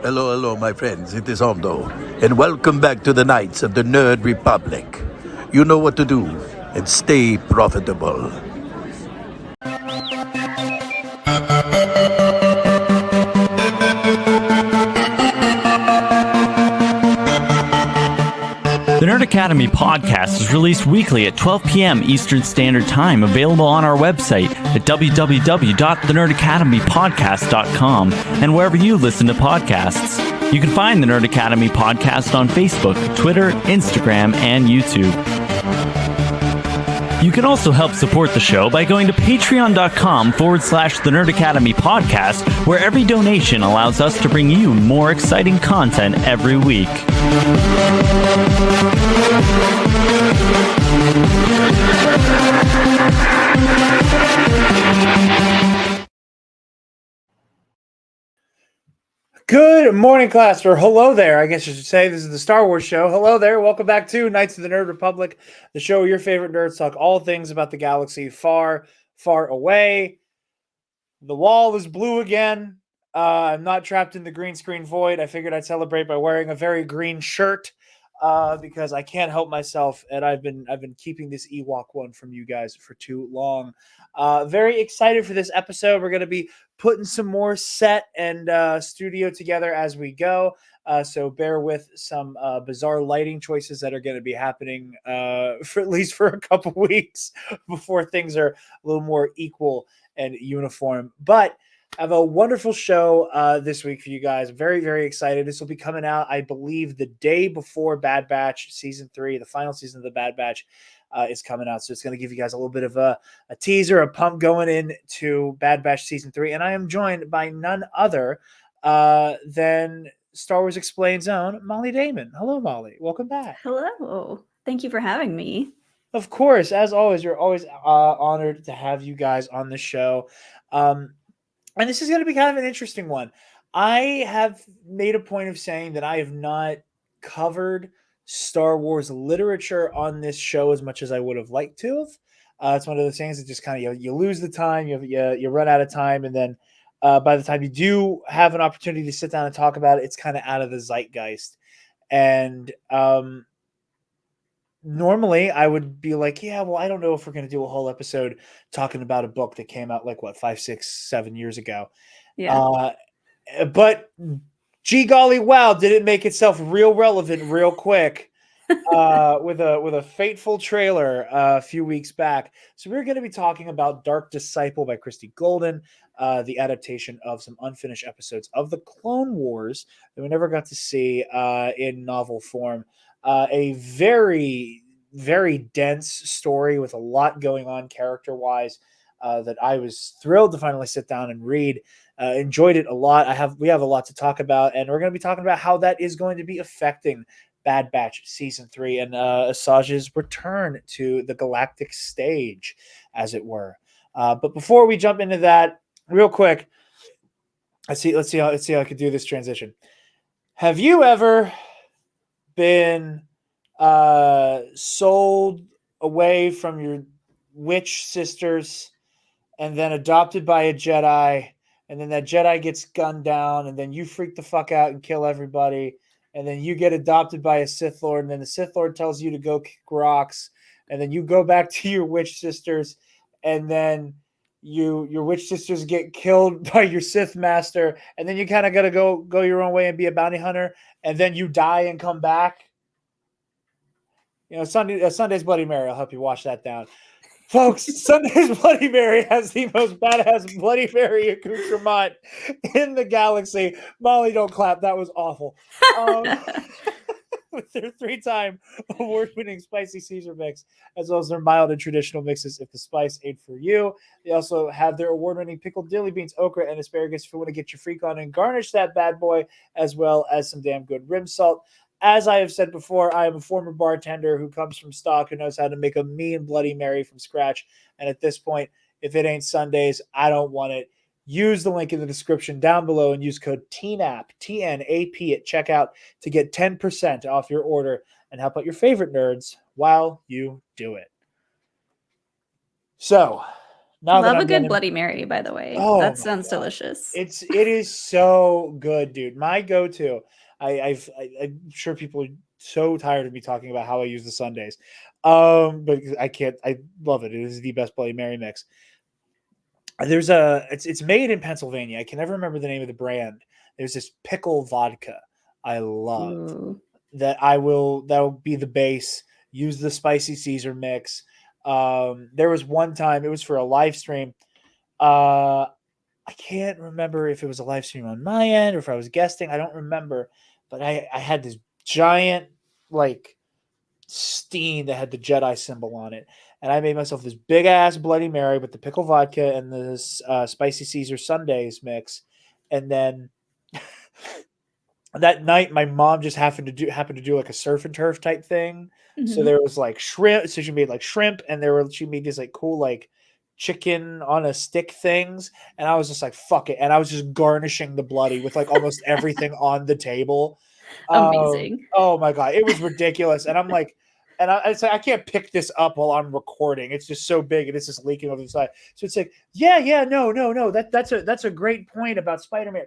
Hello, hello, my friends. It is Hondo, and welcome back to the Knights of the Nerd Republic. You know what to do, and stay profitable. The Nerd Academy podcast is released weekly at 12 p.m. Eastern Standard Time, available on our website at www.thenerdacademypodcast.com and wherever you listen to podcasts. You can find the Nerd Academy podcast on Facebook, Twitter, Instagram, and YouTube. You can also help support the show by going to patreon.com/The Nerd Academy podcast, where every donation allows us to bring you more exciting content every week. Good morning, class, or hello there, I guess I should say. This is the Star Wars show. Hello there. Welcome back to Knights of the Nerd Republic, the show where your favorite nerds talk all things about the galaxy far, far away. The wall is blue again. I'm not trapped in the green screen void. I figured I'd celebrate by wearing a very green shirt because I can't help myself, and I've been keeping this Ewok one from you guys for too long. Very excited for this episode. We're going to be putting some more set and studio together as we go. So bear with some bizarre lighting choices that are going to be happening for at least for a couple weeks before things are a little more equal and uniform. But I have a wonderful show this week for you guys. Very, very excited. This will be coming out, I believe, the day before Bad Batch Season 3, the final season of the Bad Batch is coming out. So it's going to give you guys a little bit of a teaser, a pump going into Bad Batch Season 3. And I am joined by none other than Star Wars Explained's own Mollie Damon. Hello, Mollie. Welcome back. Hello. Thank you for having me. Of course. As always, you're always honored to have you guys on the show. And this is going to be kind of an interesting one. I have made a point of saying that I have not covered Star Wars literature on this show as much as I would have liked to have. It's one of those things that just kind of you lose the time, you run out of time, and then by the time you do have an opportunity to sit down and talk about it, it's kind of out of the zeitgeist. And normally I would be like, yeah, well, I don't know if we're going to do a whole episode talking about a book that came out like 5, 6, 7 years ago. Yeah. But gee golly, wow, did it make itself real relevant real quick with a fateful trailer a few weeks back. So we're going to be talking about Dark Disciple by Christie Golden, the adaptation of some unfinished episodes of the Clone Wars that we never got to see in novel form. A very, very dense story with a lot going on character-wise that I was thrilled to finally sit down and read. Enjoyed it a lot. We have a lot to talk about, and we're going to be talking about how that is going to be affecting Bad Batch Season 3 and Asajj's return to the galactic stage, as it were. But before we jump into that, real quick, let's see how I could do this transition. Have you ever been sold away from your witch sisters and then adopted by a Jedi, and then that Jedi gets gunned down, and then you freak the fuck out and kill everybody, and then you get adopted by a Sith Lord, and then the Sith Lord tells you to go kick rocks, and then you go back to your witch sisters, and then your witch sisters get killed by your Sith master, and then you kind of got to go your own way and be a bounty hunter, and then you die and come back? You know, Sunday's Bloody Mary. I'll help you wash that down. Folks, Sunday's Bloody Mary has the most badass Bloody Mary accoutrement in the galaxy. Mollie, don't clap. That was awful. With their 3-time award-winning spicy Caesar mix, as well as their mild and traditional mixes if the spice ain't for you. They also have their award-winning pickled dilly beans, okra, and asparagus if you want to get your freak on and garnish that bad boy, as well as some damn good rim salt. As I have said before, I am a former bartender who comes from stock, who knows how to make a mean Bloody Mary from scratch. And at this point, if it ain't Sundays, I don't want it. Use the link in the description down below and use code TNAP, TNAP at checkout to get 10% off your order and help out your favorite nerds while you do it. So, Now that Love a I'm good getting, Bloody Mary, by the way. oh That my sounds god, delicious. it is so good, dude. My go-to. I'm sure people are so tired of me talking about how I use the Sundays, but I can't. I love it. It is the best Bloody Mary mix. There's it's made in Pennsylvania. I can never remember the name of the brand. There's this pickle vodka I love Ooh. that'll be the base. Use the spicy Caesar mix. There was one time it was for a live stream. I can't remember if it was a live stream on my end or if I was guesting. I don't remember, but I had this giant like stein that had the Jedi symbol on it, and I made myself this big ass Bloody Mary with the pickle vodka and this spicy Caesar Sundays mix, and then that night my mom just happened to do like a surf and turf type thing. So Mhm. there was like shrimp. So she made like shrimp, and she made these like cool like chicken on a stick things, and I was just like fuck it, and I was just garnishing the bloody with like almost everything on the table. Amazing. Oh my god, it was ridiculous, and I'm like. And it's like I can't pick this up while I'm recording. It's just so big, and it's just leaking over the side. So it's like, yeah, no. That's a great point about Spider-Man.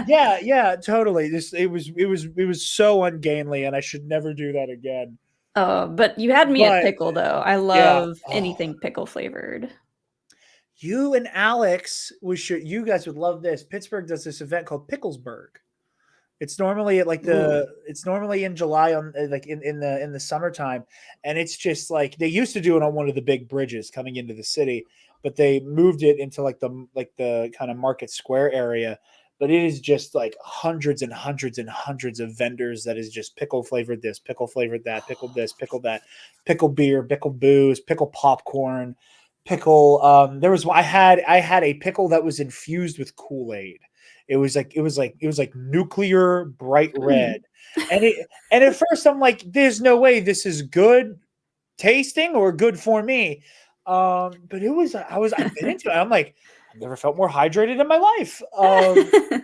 Yeah, totally. It was so ungainly, and I should never do that again. Oh, but you had me at But pickle though. I yeah, love anything pickle flavored. you and Alex you guys would love this. Pittsburgh does this event called Picklesburg. It's normally at Ooh. it's normally in July on like in the summertime, and it's just like they used to do it on one of the big bridges coming into the city, but they moved it into like the kind of Market Square area. But it is just like hundreds and hundreds and hundreds of vendors that is just pickle flavored this, pickle flavored that, pickle this, pickle that, pickle beer, pickle booze, pickle popcorn, pickle. I had a pickle that was infused with Kool-Aid. It was like nuclear bright Hmm. red. And at first I'm like, there's no way this is good tasting or good for me. But I've been into it. I'm like, I've never felt more hydrated in my life.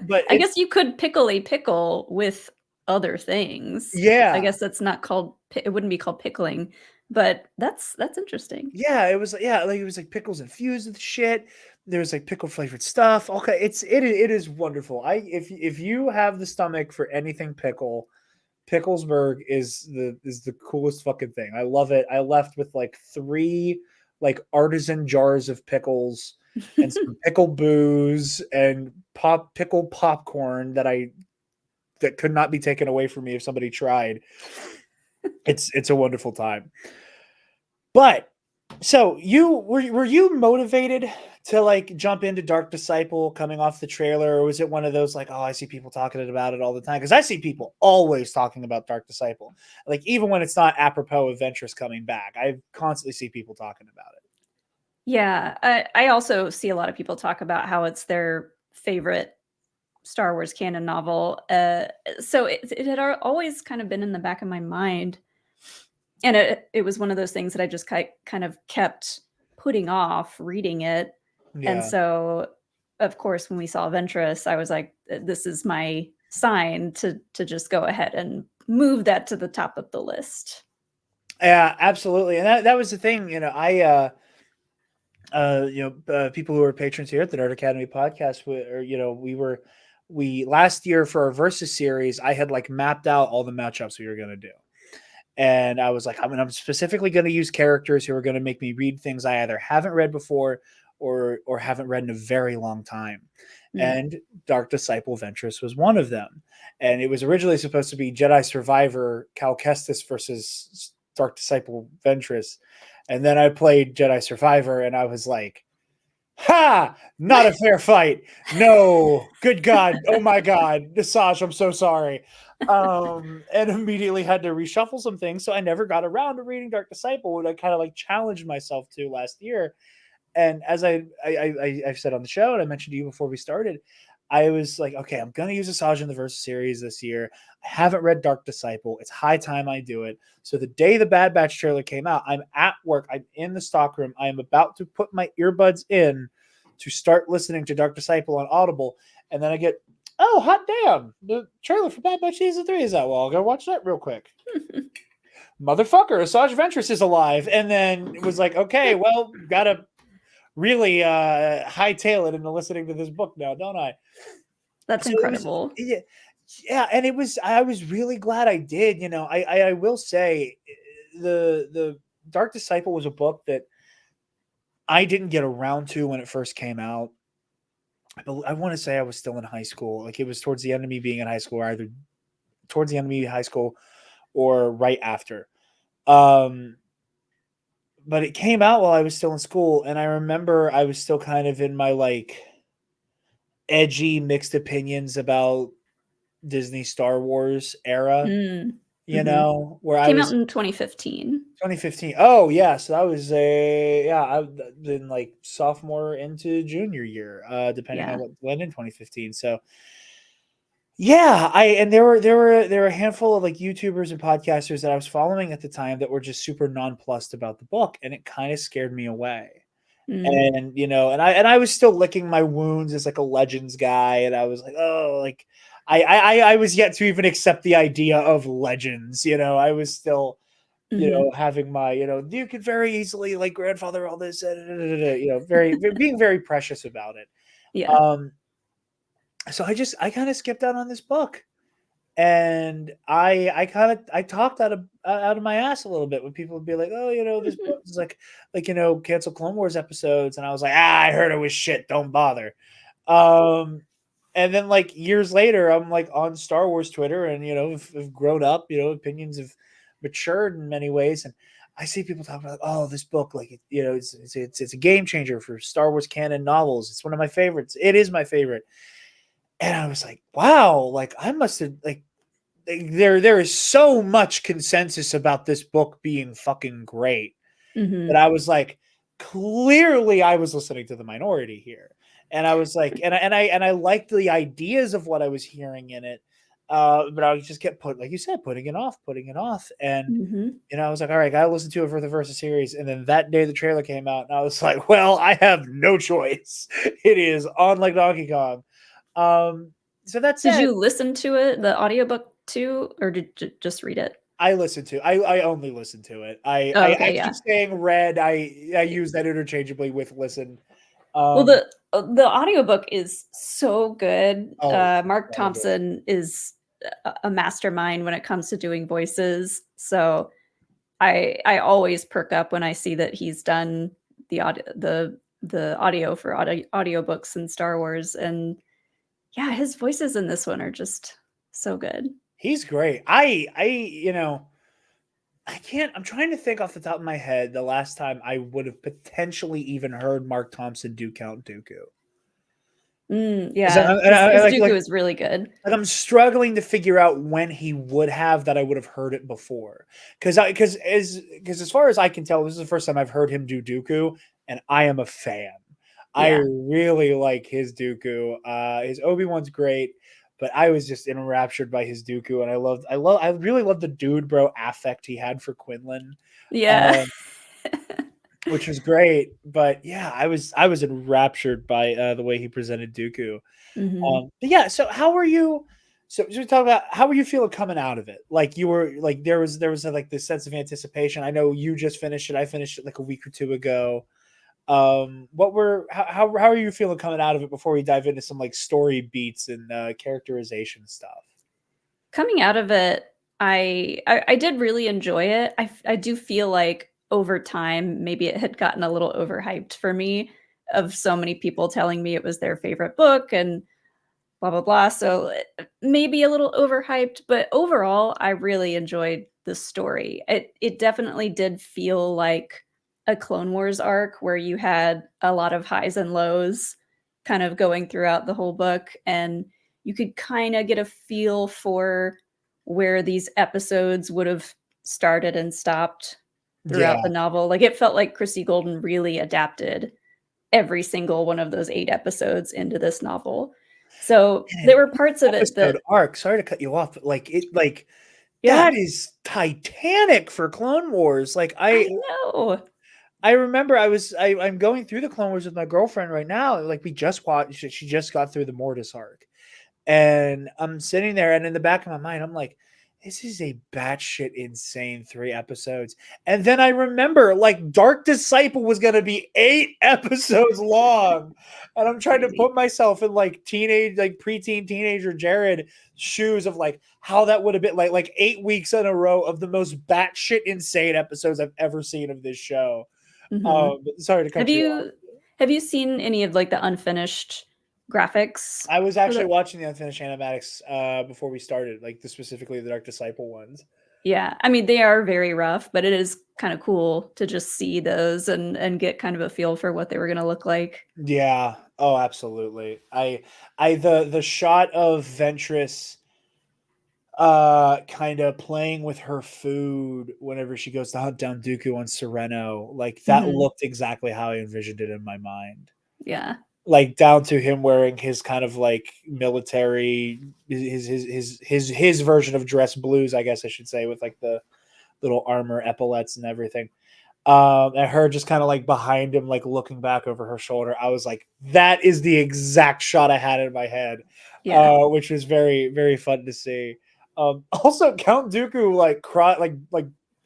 But I guess you could pickle a pickle with other things. I yeah. guess that's not called it wouldn't be called pickling, but that's interesting. It was like pickles infused with shit. There's like pickle flavored stuff. Okay, it is wonderful. If you have the stomach for anything pickle, Picklesburg is the coolest fucking thing. I love it. I left with like 3 like artisan jars of pickles and some pickle booze and pickle popcorn that could not be taken away from me if somebody tried. It's a wonderful time. But so were you motivated to like jump into Dark Disciple coming off the trailer, or was it one of those like, oh, I see people talking about it all the time? Because I see people always talking about Dark Disciple, like even when it's not apropos of Ventress coming back, I constantly see people talking about it. Yeah, I also see a lot of people talk about how it's their favorite Star Wars canon novel. So it had always kind of been in the back of my mind, and it was one of those things that I just kind of kept putting off reading it. And Yeah. so, of course, when we saw Ventress, I was like, "This is my sign to just go ahead and move that to the top of the list." Yeah, absolutely. And that was the thing, people who are patrons here at the Nerd Academy podcast, we last year for our Versus series, I had like mapped out all the matchups we were going to do. And I was like, I'm specifically going to use characters who are going to make me read things I either haven't read before or haven't read in a very long time. Mm. And Dark Disciple Ventress was one of them. And it was originally supposed to be Jedi Survivor Cal Kestis versus Dark Disciple Ventress. And then I played Jedi Survivor, and I was like, ha! Not a fair fight. No. Good God. Oh my God. Asajj, I'm so sorry. And immediately had to reshuffle some things. So I never got around to reading Dark Disciple, what I kind of like challenged myself to last year. And as I've said on the show, and I mentioned to you before we started, I was like, okay, I'm going to use Asajj in the Versus series this year. I haven't read Dark Disciple. It's high time I do it. So the day the Bad Batch trailer came out, I'm at work. I'm in the stockroom. I am about to put my earbuds in to start listening to Dark Disciple on Audible. And then I get, oh, hot damn. The trailer for Bad Batch Season 3 is out. Well, I'll go watch that real quick. motherfucker, Asajj Ventress is alive. And then it was like, okay, well, gotta really hightail it into listening to this book now, don't I? That's So incredible. yeah, and I was really glad I did. You know, I will say the Dark Disciple was a book that I didn't get around to when it first came out. I want to say I was still in high school. Like it was towards the end of me being in high school, or either towards the end of me high school or right after. But it came out while I was still in school, and I remember I was still kind of in my like edgy mixed opinions about Disney Star Wars era, Mm. you Mhm. know, where I Came out was in 2015. 2015. Oh yeah, so that was I've been like sophomore into junior year, depending on Yeah. what went in 2015. So yeah, and there were a handful of like YouTubers and podcasters that I was following at the time that were just super nonplussed about the book, and it kind of scared me away. Mm. And you know, and I was still licking my wounds as like a Legends guy, and I was like, oh, like I was yet to even accept the idea of Legends. You know, I was still, you Mhm. know, having my, you know, you could very easily like grandfather all this, you know, being very precious about it. Yeah. Um, so I kind of skipped out on this book, and I talked out of my ass a little bit when people would be like, oh, you know, this book is like you know, cancel Clone Wars episodes, and I was like, I heard it was shit, don't bother. Um, and then like years later, I'm like on Star Wars Twitter, and you know, have grown up, you know, opinions have matured in many ways, and I see people talk about, oh, this book, like you know, it's a game changer for Star Wars canon novels. It's one of my favorites. It is my favorite. And I was like, wow, like I must have like there is so much consensus about this book being fucking great that Mhm. I was like, clearly I was listening to the minority here. And I was like, and I liked the ideas of what I was hearing in it. But I just kept like you said, putting it off, putting it off. And Mhm. you know, I was like, all right, gotta listen to it for the first series. And then that day the trailer came out, and I was like, well, I have no choice. It is on like Donkey Kong. Um, so that Did said, you listen to it, the audiobook too, or did you just read it? I only listen to it. Oh, I okay, keep yeah. saying read. I use that interchangeably with listen. Well, Um, the audiobook is so good. oh, it's Mark incredible. Thompson is a mastermind when it comes to doing voices. So I always perk up when I see that he's done the audio for audiobooks in Star Wars. And yeah, his voices in this one are just so good. He's great. You know, I can't. I'm trying to think off the top of my head the last time I would have potentially even heard Mark Thompson do Count Dooku. Yeah, his Dooku Like is really good. I'm struggling to figure out when he would have that I would have heard it before. Because as far as I can tell, this is the first time I've heard him do Dooku, and I am a fan. I Yeah. really like his Dooku. His Obi-Wan's great, but I was just enraptured by his Dooku, and I really loved the dude bro affect he had for Quinlan. Yeah. Um, which was great. But yeah, I was enraptured by the way he presented Dooku. Mhm. But yeah, so how were you? So we talk about how were you feeling coming out of it? Like you were like there was like this sense of anticipation. I know you just finished it. I finished it like a week or two ago. What were how are you feeling coming out of it before we dive into some like story beats and characterization stuff? Coming out of it, I did really enjoy it. I do feel like over time, maybe it had gotten a little overhyped for me, of so many people telling me it was their favorite book and blah blah blah. So maybe a little overhyped, but overall, I really enjoyed the story. It definitely did feel like a Clone Wars arc where you had a lot of highs and lows kind of going throughout the whole book, and you could kind of get a feel for where these episodes would have started and stopped throughout Yeah, the novel. Like it felt like Chrissy Golden really adapted every single one of those 8 episodes into this novel. So, man, there were parts of it episode that arc. Sorry to cut you off, but like yeah, that is titanic for Clone Wars. Like I know. I remember I'm going through the Clone Wars with my girlfriend right now. Like we just watched, she just got through the Mortis arc, and I'm sitting there, and in the back of my mind, I'm like, this is a batshit insane 3 episodes. And then I remember like Dark Disciple was going to be 8 episodes long. And I'm trying to put myself in like preteen teenager Jarod shoes of like how that would have been like 8 weeks in a row of the most batshit insane episodes I've ever seen of this show. Sorry to cut you off. Have you seen any of like the unfinished graphics? I was actually watching the unfinished animatics before we started, like specifically the Dark Disciple ones. Yeah, I mean they are very rough, but it is kind of cool to just see those and get kind of a feel for what they were going to look like. Yeah. Oh, absolutely. The shot of Ventress kind of playing with her food whenever she goes to hunt down Dooku on Sereno, like that looked exactly how I envisioned it in my mind. Yeah. Like down to him wearing his kind of like military his version of dress blues, I guess I should say, with like the little armor epaulets and everything. And her just kind of like behind him, like looking back over her shoulder. I was like, that is the exact shot I had in my head. Yeah. Which was very, very fun to see. Also Count Dooku like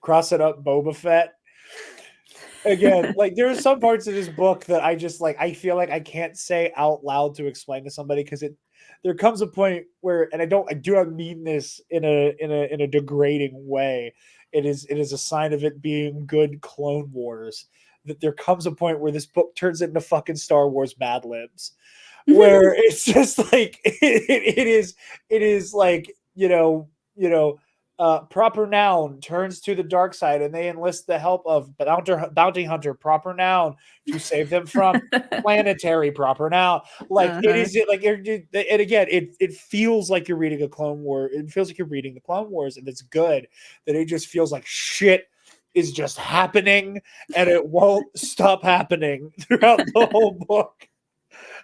crossing up Boba Fett. Again, like there are some parts of this book that I just like I feel like I can't say out loud to explain to somebody because there comes a point where, and I do not mean this in a degrading way. It is a sign of it being good Clone Wars that there comes a point where this book turns into fucking Star Wars Mad Libs, where it's just like it is like proper noun turns to the dark side and they enlist the help of bounty hunter proper noun to save them from planetary proper noun. Like it is like and again it feels like you're reading a Clone War. It feels like you're reading the Clone Wars, and it's good that it just feels like shit is just happening and it won't stop happening throughout the whole book.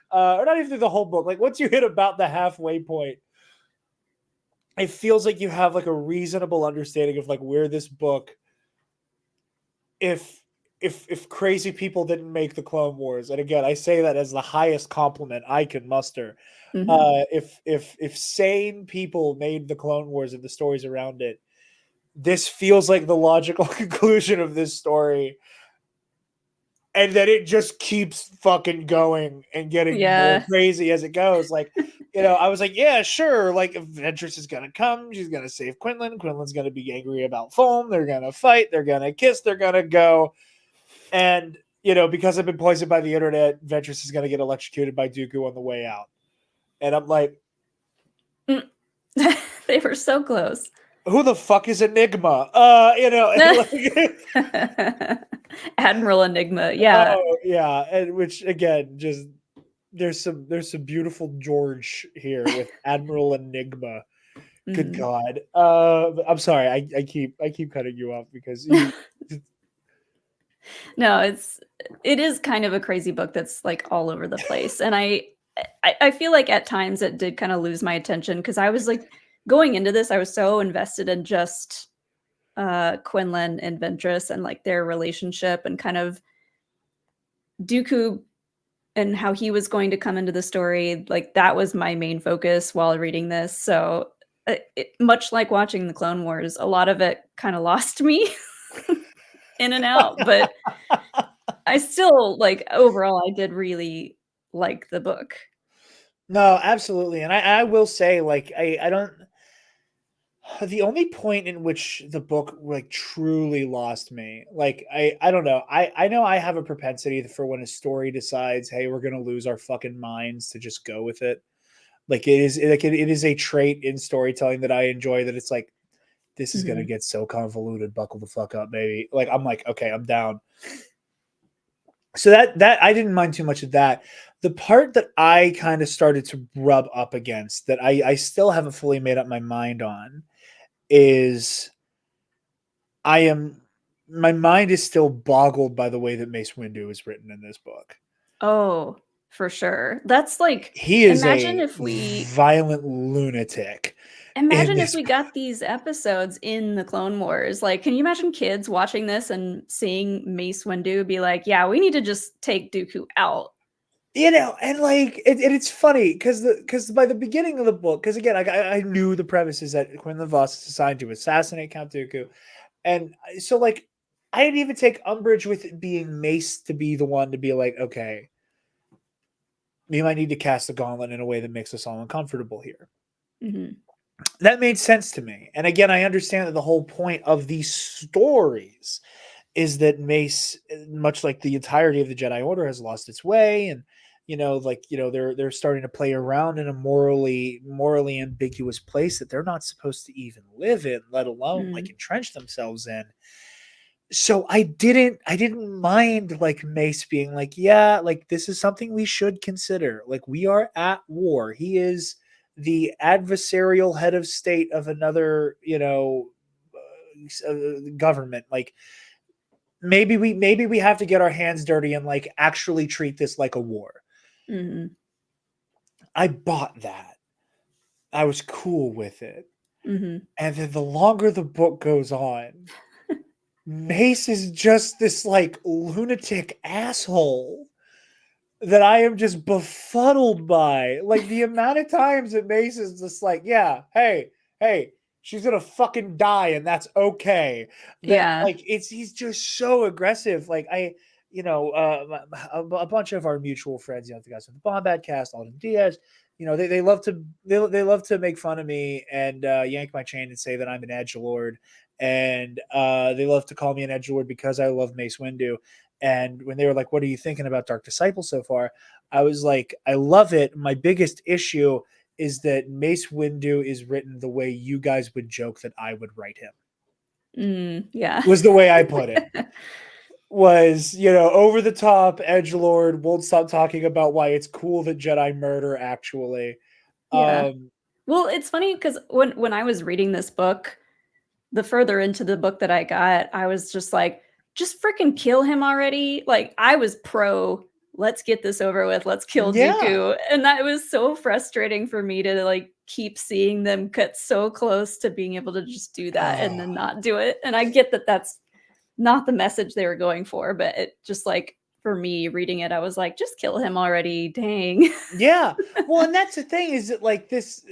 Or not even through the whole book. Like once you hit about the halfway point, it feels like you have like a reasonable understanding of like where this book, if crazy people didn't make the Clone Wars, and again I say that as the highest compliment I can muster, if sane people made the Clone Wars and the stories around it, this feels like the logical conclusion of this story. And then it just keeps fucking going and getting more crazy as it goes. Like, I was like, yeah, sure. Like, if Ventress is going to come, she's going to save Quinlan. Quinlan's going to be angry about Foam. They're going to fight. They're going to kiss. They're going to go. And, because I've been poisoned by the internet, Ventress is going to get electrocuted by Dooku on the way out. And I'm like, they were so close. Who the fuck is Enigma? Admiral Enigma, yeah. Oh, yeah, and which again, just there's some beautiful George here with Admiral Enigma. Good God, I'm sorry, I keep cutting you off because no, it is kind of a crazy book that's like all over the place, and I feel like at times it did kind of lose my attention because I was like. Going into this, I was so invested in just Quinlan and Ventress and like their relationship and kind of Dooku and how he was going to come into the story. Like that was my main focus while reading this. So much like watching the Clone Wars, a lot of it kind of lost me in and out. But I still like overall, I did really like the book. No, absolutely. And I will say, like, I don't. The only point in which the book like truly lost me, like I don't know. I know I have a propensity for when a story decides, hey, we're gonna lose our fucking minds to just go with it. Like it is a trait in storytelling that I enjoy. That it's like this is gonna get so convoluted. Buckle the fuck up, baby. Like I'm like, okay, I'm down. So that I didn't mind too much of that. The part that I kind of started to rub up against that I still haven't fully made up my mind on is my mind is still boggled by the way that Mace Windu is written in this book. Oh, for sure. That's like he is violent lunatic. Imagine if we got these episodes in the Clone Wars. Like, can you imagine kids watching this and seeing Mace Windu be like, yeah, we need to just take Dooku out? And like it's funny because by the beginning of the book, because again, I knew the premise is that Quinlan Voss is assigned to assassinate Count Dooku, and so like I didn't even take umbrage with it being Mace to be the one to be like, okay, we might need to cast the gauntlet in a way that makes us all uncomfortable here. Mm-hmm. That made sense to me, and again, I understand that the whole point of these stories is that Mace, much like the entirety of the Jedi Order, has lost its way, and they're starting to play around in a morally ambiguous place that they're not supposed to even live in, let alone like entrench themselves in. So I didn't mind like Mace being like, yeah, like this is something we should consider. Like we are at war. He is the adversarial head of state of another, government. Like maybe we have to get our hands dirty and like actually treat this like a war. Mm-hmm. I bought that. I was cool with it. Mm-hmm. And then the longer the book goes on, Mace is just this like lunatic asshole that I am just befuddled by. Like the amount of times that Mace is just like, yeah, hey, she's gonna fucking die, and that's okay. That Yeah. like he's just so aggressive. Like a bunch of our mutual friends, the guys from the Bombad cast, Alden Diaz, they love to make fun of me and yank my chain and say that I'm an edgelord. And they love to call me an edgelord because I love Mace Windu. And when they were like, what are you thinking about Dark Disciple so far? I was like, I love it. My biggest issue is that Mace Windu is written the way you guys would joke that I would write him. Yeah. Was the way I put it. Was, over the top, edgelord, won't stop talking about why it's cool that Jedi murder, actually. Yeah. Well, it's funny because when I was reading this book, the further into the book that I got, I was just like, just freaking kill him already. Like I was pro, let's get this over with. Let's kill Dooku. And that was so frustrating for me to like keep seeing them cut so close to being able to just do that and then not do it. And I get that that's not the message they were going for, but it just like for me reading it, I was like, just kill him already. Dang. Yeah. Well, and that's the thing is that like this,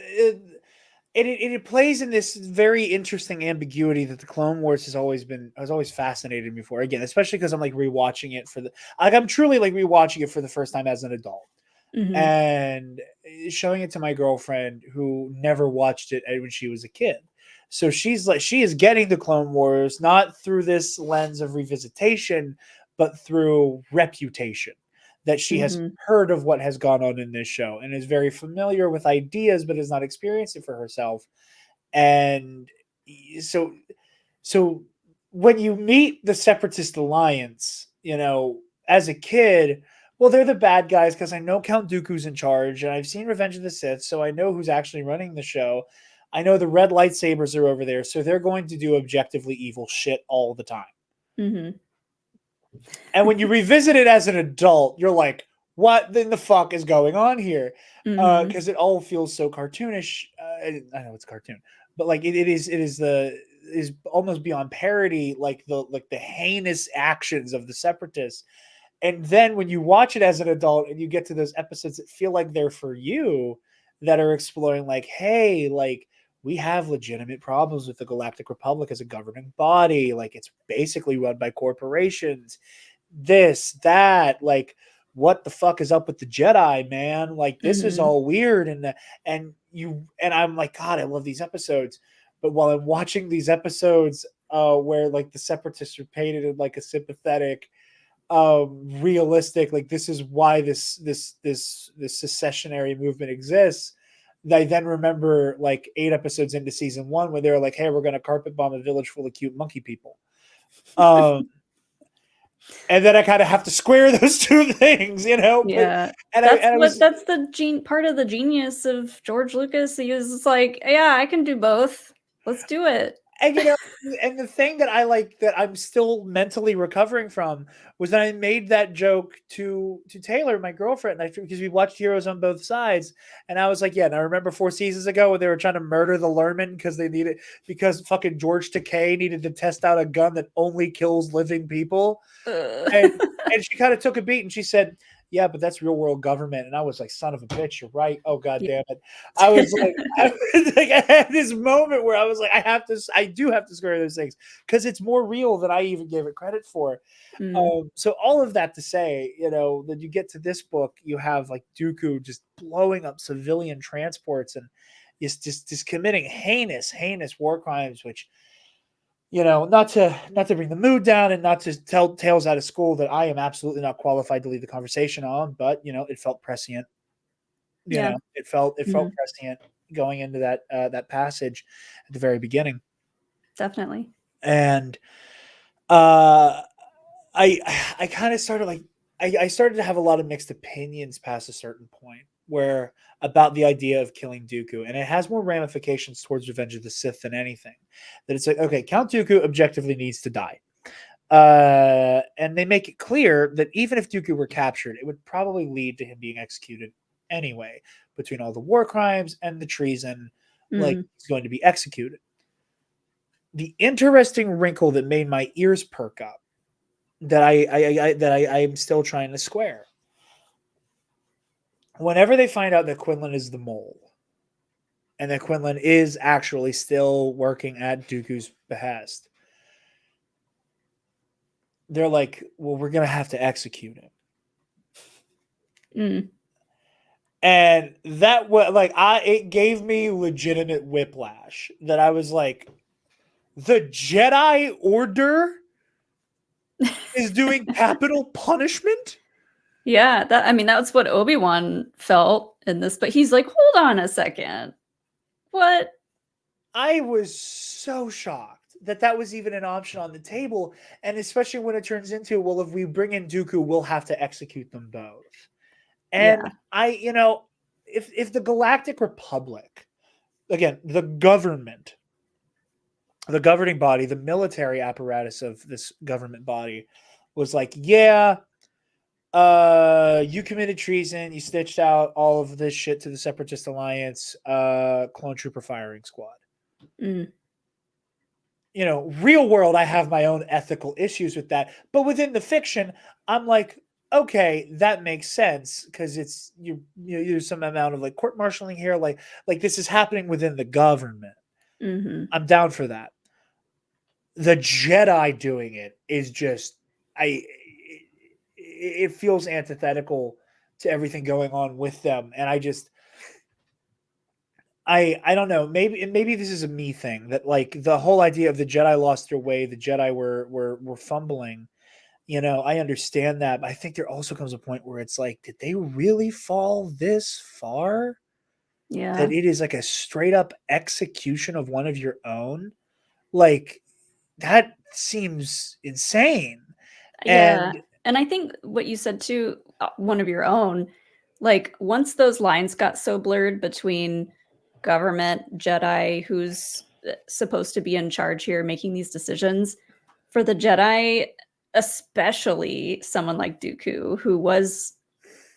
it plays in this very interesting ambiguity that the Clone Wars has always fascinated me for. Again, especially because I'm like rewatching it I'm truly like rewatching it for the first time as an adult. Mm-hmm. And showing it to my girlfriend who never watched it when she was a kid. So she is getting the Clone Wars not through this lens of revisitation, but through reputation. That she has heard of what has gone on in this show and is very familiar with ideas, but has not experienced it for herself. And so when you meet the Separatist Alliance, as a kid, well, they're the bad guys because I know Count Dooku's in charge, and I've seen Revenge of the Sith, so I know who's actually running the show. I know the red lightsabers are over there, so they're going to do objectively evil shit all the time. Mm-hmm. And when you revisit it as an adult, you're like, what in the fuck is going on here? Because it all feels so cartoonish. I know it's cartoon, but like it is almost beyond parody, like the heinous actions of the Separatists. And then when you watch it as an adult and you get to those episodes that feel like they're for you, that are exploring like, hey, like we have legitimate problems with the Galactic Republic as a governing body. Like it's basically run by corporations. This, that, like what the fuck is up with the Jedi, man? Like this is all weird. And I'm like, God, I love these episodes. But while I'm watching these episodes where like the Separatists are painted in like a sympathetic, realistic, like this is why this secessionary movement exists. I then remember like 8 episodes into season 1 where they were like, hey, we're going to carpet bomb a village full of cute monkey people. And then I kind of have to square those two things, Yeah, but that's the part of the genius of George Lucas. He was just like, yeah, I can do both. Let's do it. And and the thing that I like that I'm still mentally recovering from was that I made that joke to Taylor, my girlfriend, because we watched Heroes on Both Sides, and I was like, yeah, and I remember 4 seasons ago when they were trying to murder the Lurman because fucking George Takei needed to test out a gun that only kills living people, and she kind of took a beat and she said, yeah, but that's real world government. And I was like, son of a bitch, you're right. Oh, God Yeah. damn it. I was like, I had this moment where I was like, I do have to square those things because it's more real than I even gave it credit for. So all of that to say, that you get to this book, you have like Dooku just blowing up civilian transports and is just committing heinous war crimes, which, not to bring the mood down and not to tell tales out of school that I am absolutely not qualified to lead the conversation on, but it felt prescient. Yeah. It felt Mhm. prescient going into that passage at the very beginning. Definitely. And I kind of started like I started to have a lot of mixed opinions past a certain point where about the idea of killing Dooku, and it has more ramifications towards Revenge of the Sith than anything. That it's like, okay, Count Dooku objectively needs to die. And they make it clear that even if Dooku were captured, it would probably lead to him being executed anyway. Between all the war crimes and the treason, like he's going to be executed. The interesting wrinkle that made my ears perk up that I'm still trying to square. Whenever they find out that Quinlan is the mole, and that Quinlan is actually still working at Dooku's behest, they're like, well, we're going to have to execute him. And that was like, it gave me legitimate whiplash that I was like, the Jedi Order is doing capital punishment? Yeah, that's what Obi-Wan felt in this, but he's like, hold on a second. What? I was so shocked that was even an option on the table. And especially when it turns into, well, if we bring in Dooku, we'll have to execute them both. And Yeah. if the Galactic Republic, again, the government, the governing body, the military apparatus of this government body was like, yeah, you committed treason, you stitched out all of this shit to the Separatist Alliance, clone trooper firing squad. Real world, I have my own ethical issues with that. But within the fiction, I'm like, okay, that makes sense because it's there's some amount of like court martialing here, like this is happening within the government. I'm down for that. The Jedi doing it is just it feels antithetical to everything going on with them, and I don't know. Maybe this is a me thing that like the whole idea of the Jedi lost their way, the Jedi were fumbling. I understand that, but I think there also comes a point where it's like, did they really fall this far? Yeah. That it is like a straight up execution of one of your own? Like that seems insane. Yeah. And And I think what you said too, one of your own, like once those lines got so blurred between government, Jedi, who's supposed to be in charge here making these decisions, for the Jedi, especially someone like Dooku, who was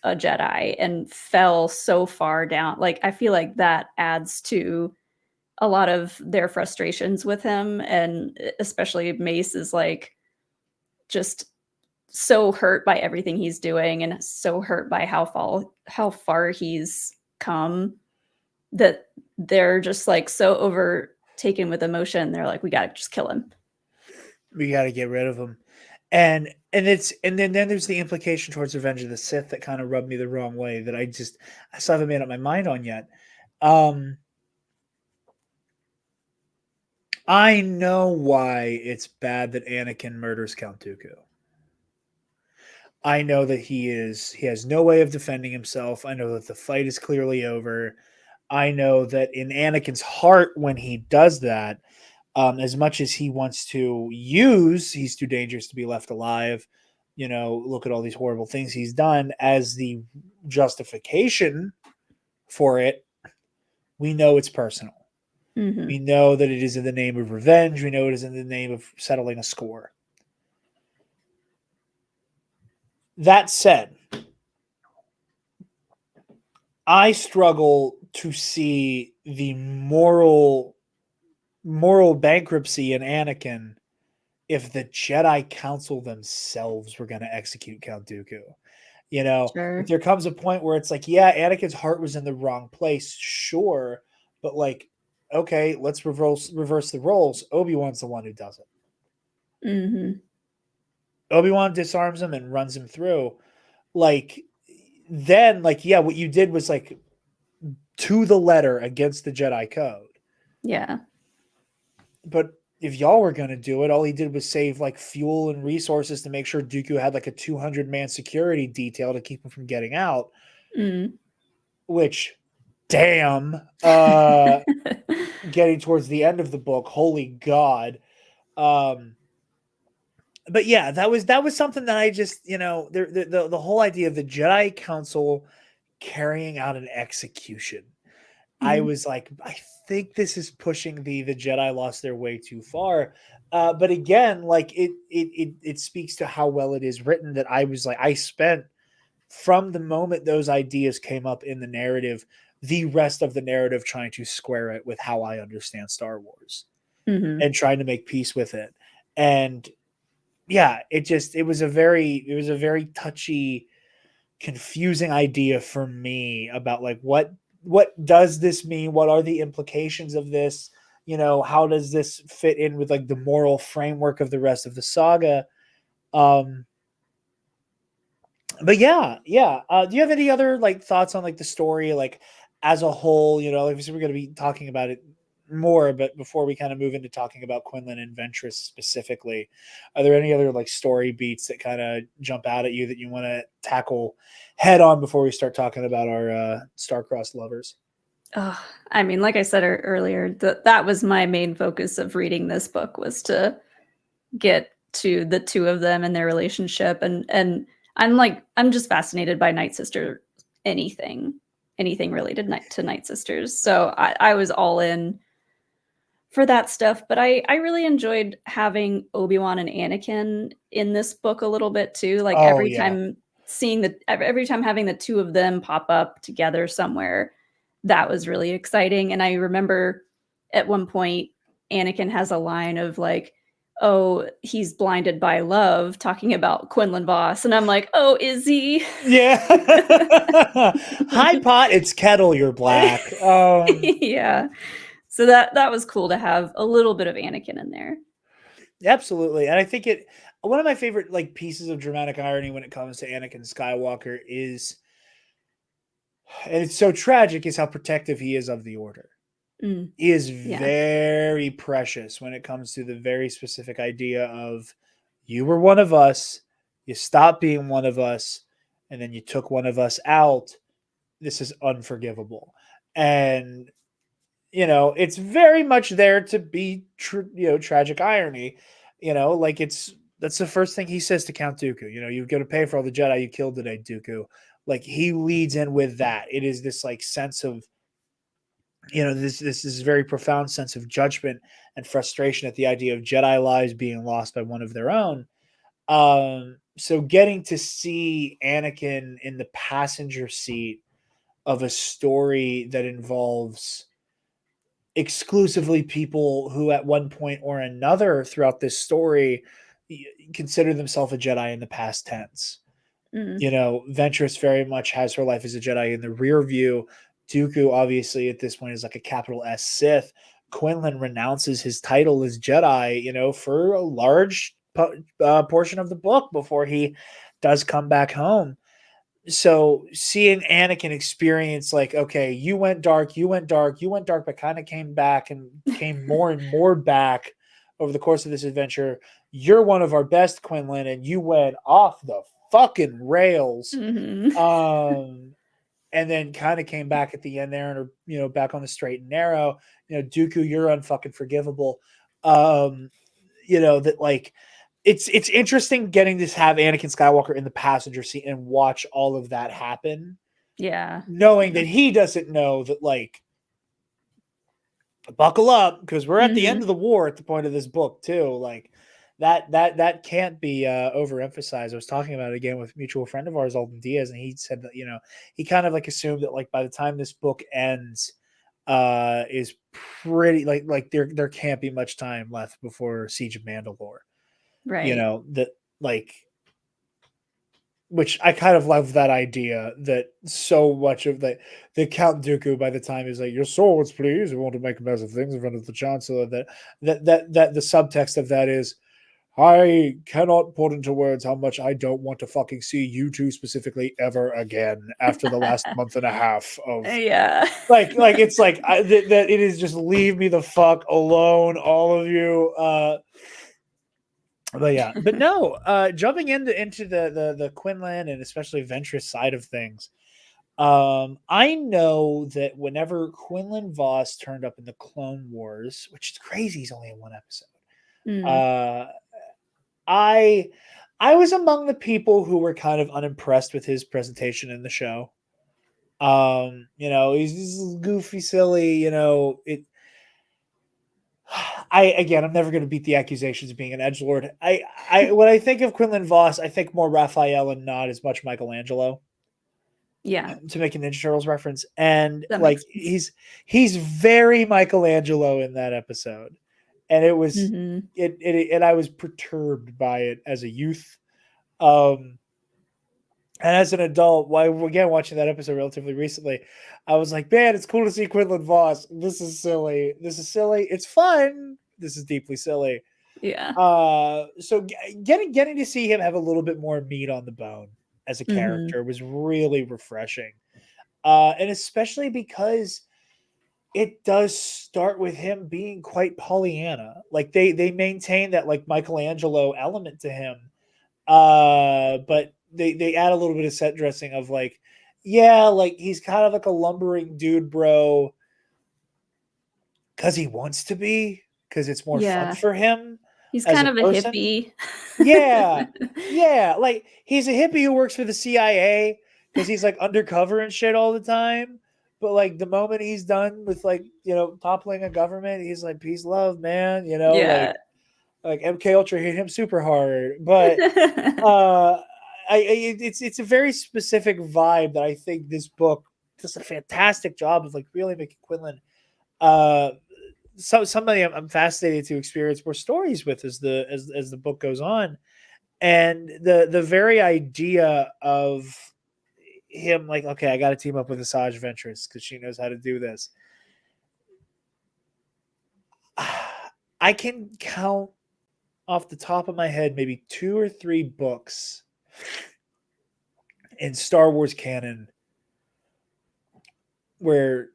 a Jedi and fell so far down, like I feel like that adds to a lot of their frustrations with him. And especially Mace is like just so hurt by everything he's doing and so hurt by how far he's come that they're just like so overtaken with emotion. They're like, we gotta just kill him. We got to get rid of him. And then there's the implication towards Revenge of the Sith that kind of rubbed me the wrong way that I still haven't made up my mind on yet. I know why it's bad that Anakin murders Count Dooku. I know that he has no way of defending himself. I know that the fight is clearly over. I know that in Anakin's heart, when he does that, as much as he wants to use, he's too dangerous to be left alive. Look at all these horrible things he's done as the justification for it. We know it's personal. We know that it is in the name of revenge. We know it is in the name of settling a score. That said, I struggle to see the moral bankruptcy in Anakin if the Jedi Council themselves were going to execute Count Dooku. But there comes a point where it's like, yeah, Anakin's heart was in the wrong place, sure, but like, okay, let's reverse the roles. Obi-Wan's the one who does it. Mm-hmm. Obi-Wan disarms him and runs him through. Like, then, like, yeah, what you did was like to the letter against the Jedi Code. Yeah. But if y'all were going to do it, all he did was save like fuel and resources to make sure Dooku had like a 200-man security detail to keep him from getting out. Which, damn, getting towards the end of the book, holy God. But yeah, that was something that I just, the whole idea of the Jedi Council carrying out an execution. I was like, I think this is pushing the Jedi lost their way too far. But again, like it speaks to how well it is written that I was like, I spent from the moment those ideas came up in the narrative, the rest of the narrative trying to square it with how I understand Star Wars and trying to make peace with it. And yeah, it was a very touchy, confusing idea for me about like what does this mean? What are the implications of this? How does this fit in with like the moral framework of the rest of the saga? But yeah. Do you have any other like thoughts on like the story, like as a whole? Obviously we're going to be talking about it more, but before we kind of move into talking about Quinlan and Ventress specifically, are there any other like story beats that kind of jump out at you that you want to tackle head on before we start talking about our star-crossed lovers? I mean, like I said earlier, that was my main focus of reading this book, was to get to the two of them and their relationship. And I'm just fascinated by Night Sister, anything related to Night Sisters. So I was all in for that stuff, but I really enjoyed having Obi-Wan and Anakin in this book a little bit too. Like every time having the two of them pop up together somewhere, that was really exciting. And I remember at one point Anakin has a line of like, "Oh, he's blinded by love," talking about Quinlan Vos, and I'm like, "Oh, is he?" Yeah. Hi, pot. It's kettle. You're black. Yeah. So that was cool to have a little bit of Anakin in there. Absolutely. And I think one of my favorite like pieces of dramatic irony when it comes to Anakin Skywalker is, and it's so tragic, is how protective he is of the Order. He is very precious when it comes to the very specific idea of, you were one of us, you stopped being one of us, and then you took one of us out. This is unforgivable. And it's very much there to be tragic irony. Like that's the first thing he says to Count Dooku. You're going to pay for all the Jedi you killed today, Dooku. Like he leads in with that. It is this like sense of, this is a very profound sense of judgment and frustration at the idea of Jedi lives being lost by one of their own. So getting to see Anakin in the passenger seat of a story that involves exclusively people who at one point or another throughout this story consider themselves a Jedi in the past tense. Ventress very much has her life as a Jedi in the rear view. Dooku obviously at this point is like a capital S Sith. Quinlan renounces his title as Jedi, for a large portion of the book before he does come back home. So seeing Anakin experience like, okay, you went dark, but kind of came back and came more and more back over the course of this adventure. You're one of our best, Quinlan, and you went off the fucking rails. And then kind of came back at the end there and are, back on the straight and narrow. Dooku, you're unfucking forgivable. That like, it's interesting getting to have Anakin Skywalker in the passenger seat and watch all of that happen. Yeah. Knowing that he doesn't know that, like, buckle up, because we're at the end of the war at the point of this book too. Like that can't be overemphasized. I was talking about it again with a mutual friend of ours, Alden Diaz, and he said that, he kind of like assumed that like by the time this book ends, is pretty like there can't be much time left before Siege of Mandalore. Right. That like which I kind of love that idea that so much of the Count Dooku by the time he's like, your swords, please, we want to make a mess of things in front of the Chancellor. That the subtext of that is, I cannot put into words how much I don't want to fucking see you two specifically ever again after the last month and a half of Yeah. like it's like that it is just leave me the fuck alone, all of you. But no, jumping into the Quinlan and especially Ventress side of things. I know that whenever Quinlan Voss turned up in the Clone Wars, which is crazy, he's only in one episode. Mm. I was among the people who were kind of unimpressed with his presentation in the show. He's goofy, silly, I'm never going to beat the accusations of being an edgelord. When I think of Quinlan Voss, I think more Raphael and not as much Michelangelo. Yeah. To make a Ninja Turtles reference, and That like makes he's very Michelangelo in that episode, and it was Mhm. and I was perturbed by it as a youth. And as an adult, again watching that episode relatively recently, I was like, man, it's cool to see Quinlan Voss. This is silly. It's fun. This is deeply silly. Yeah. So getting to see him have a little bit more meat on the bone as a Mhm. character was really refreshing. And especially because it does start with him being quite Pollyanna. Like they maintain that like Michelangelo element to him. But they add a little bit of set dressing of like, yeah, like he's kind of like a lumbering dude, bro, because he wants to be, because it's more fun Yeah. for him He's as kind a of a person. hippie. Yeah. Yeah. Like he's a hippie who works for the CIA because he's like undercover and shit all the time. But like the moment he's done with like, toppling a government, he's like, peace, love, man. Yeah. Like MK Ultra hit him super hard. But it's a very specific vibe that I think this book does a fantastic job of like really making Quinlan somebody I'm fascinated to experience more stories with as the book goes on. And the very idea of him like, okay, I got to team up with Asajj Ventress because she knows how to do this. I can count off the top of my head maybe 2 or 3 books in Star Wars canon where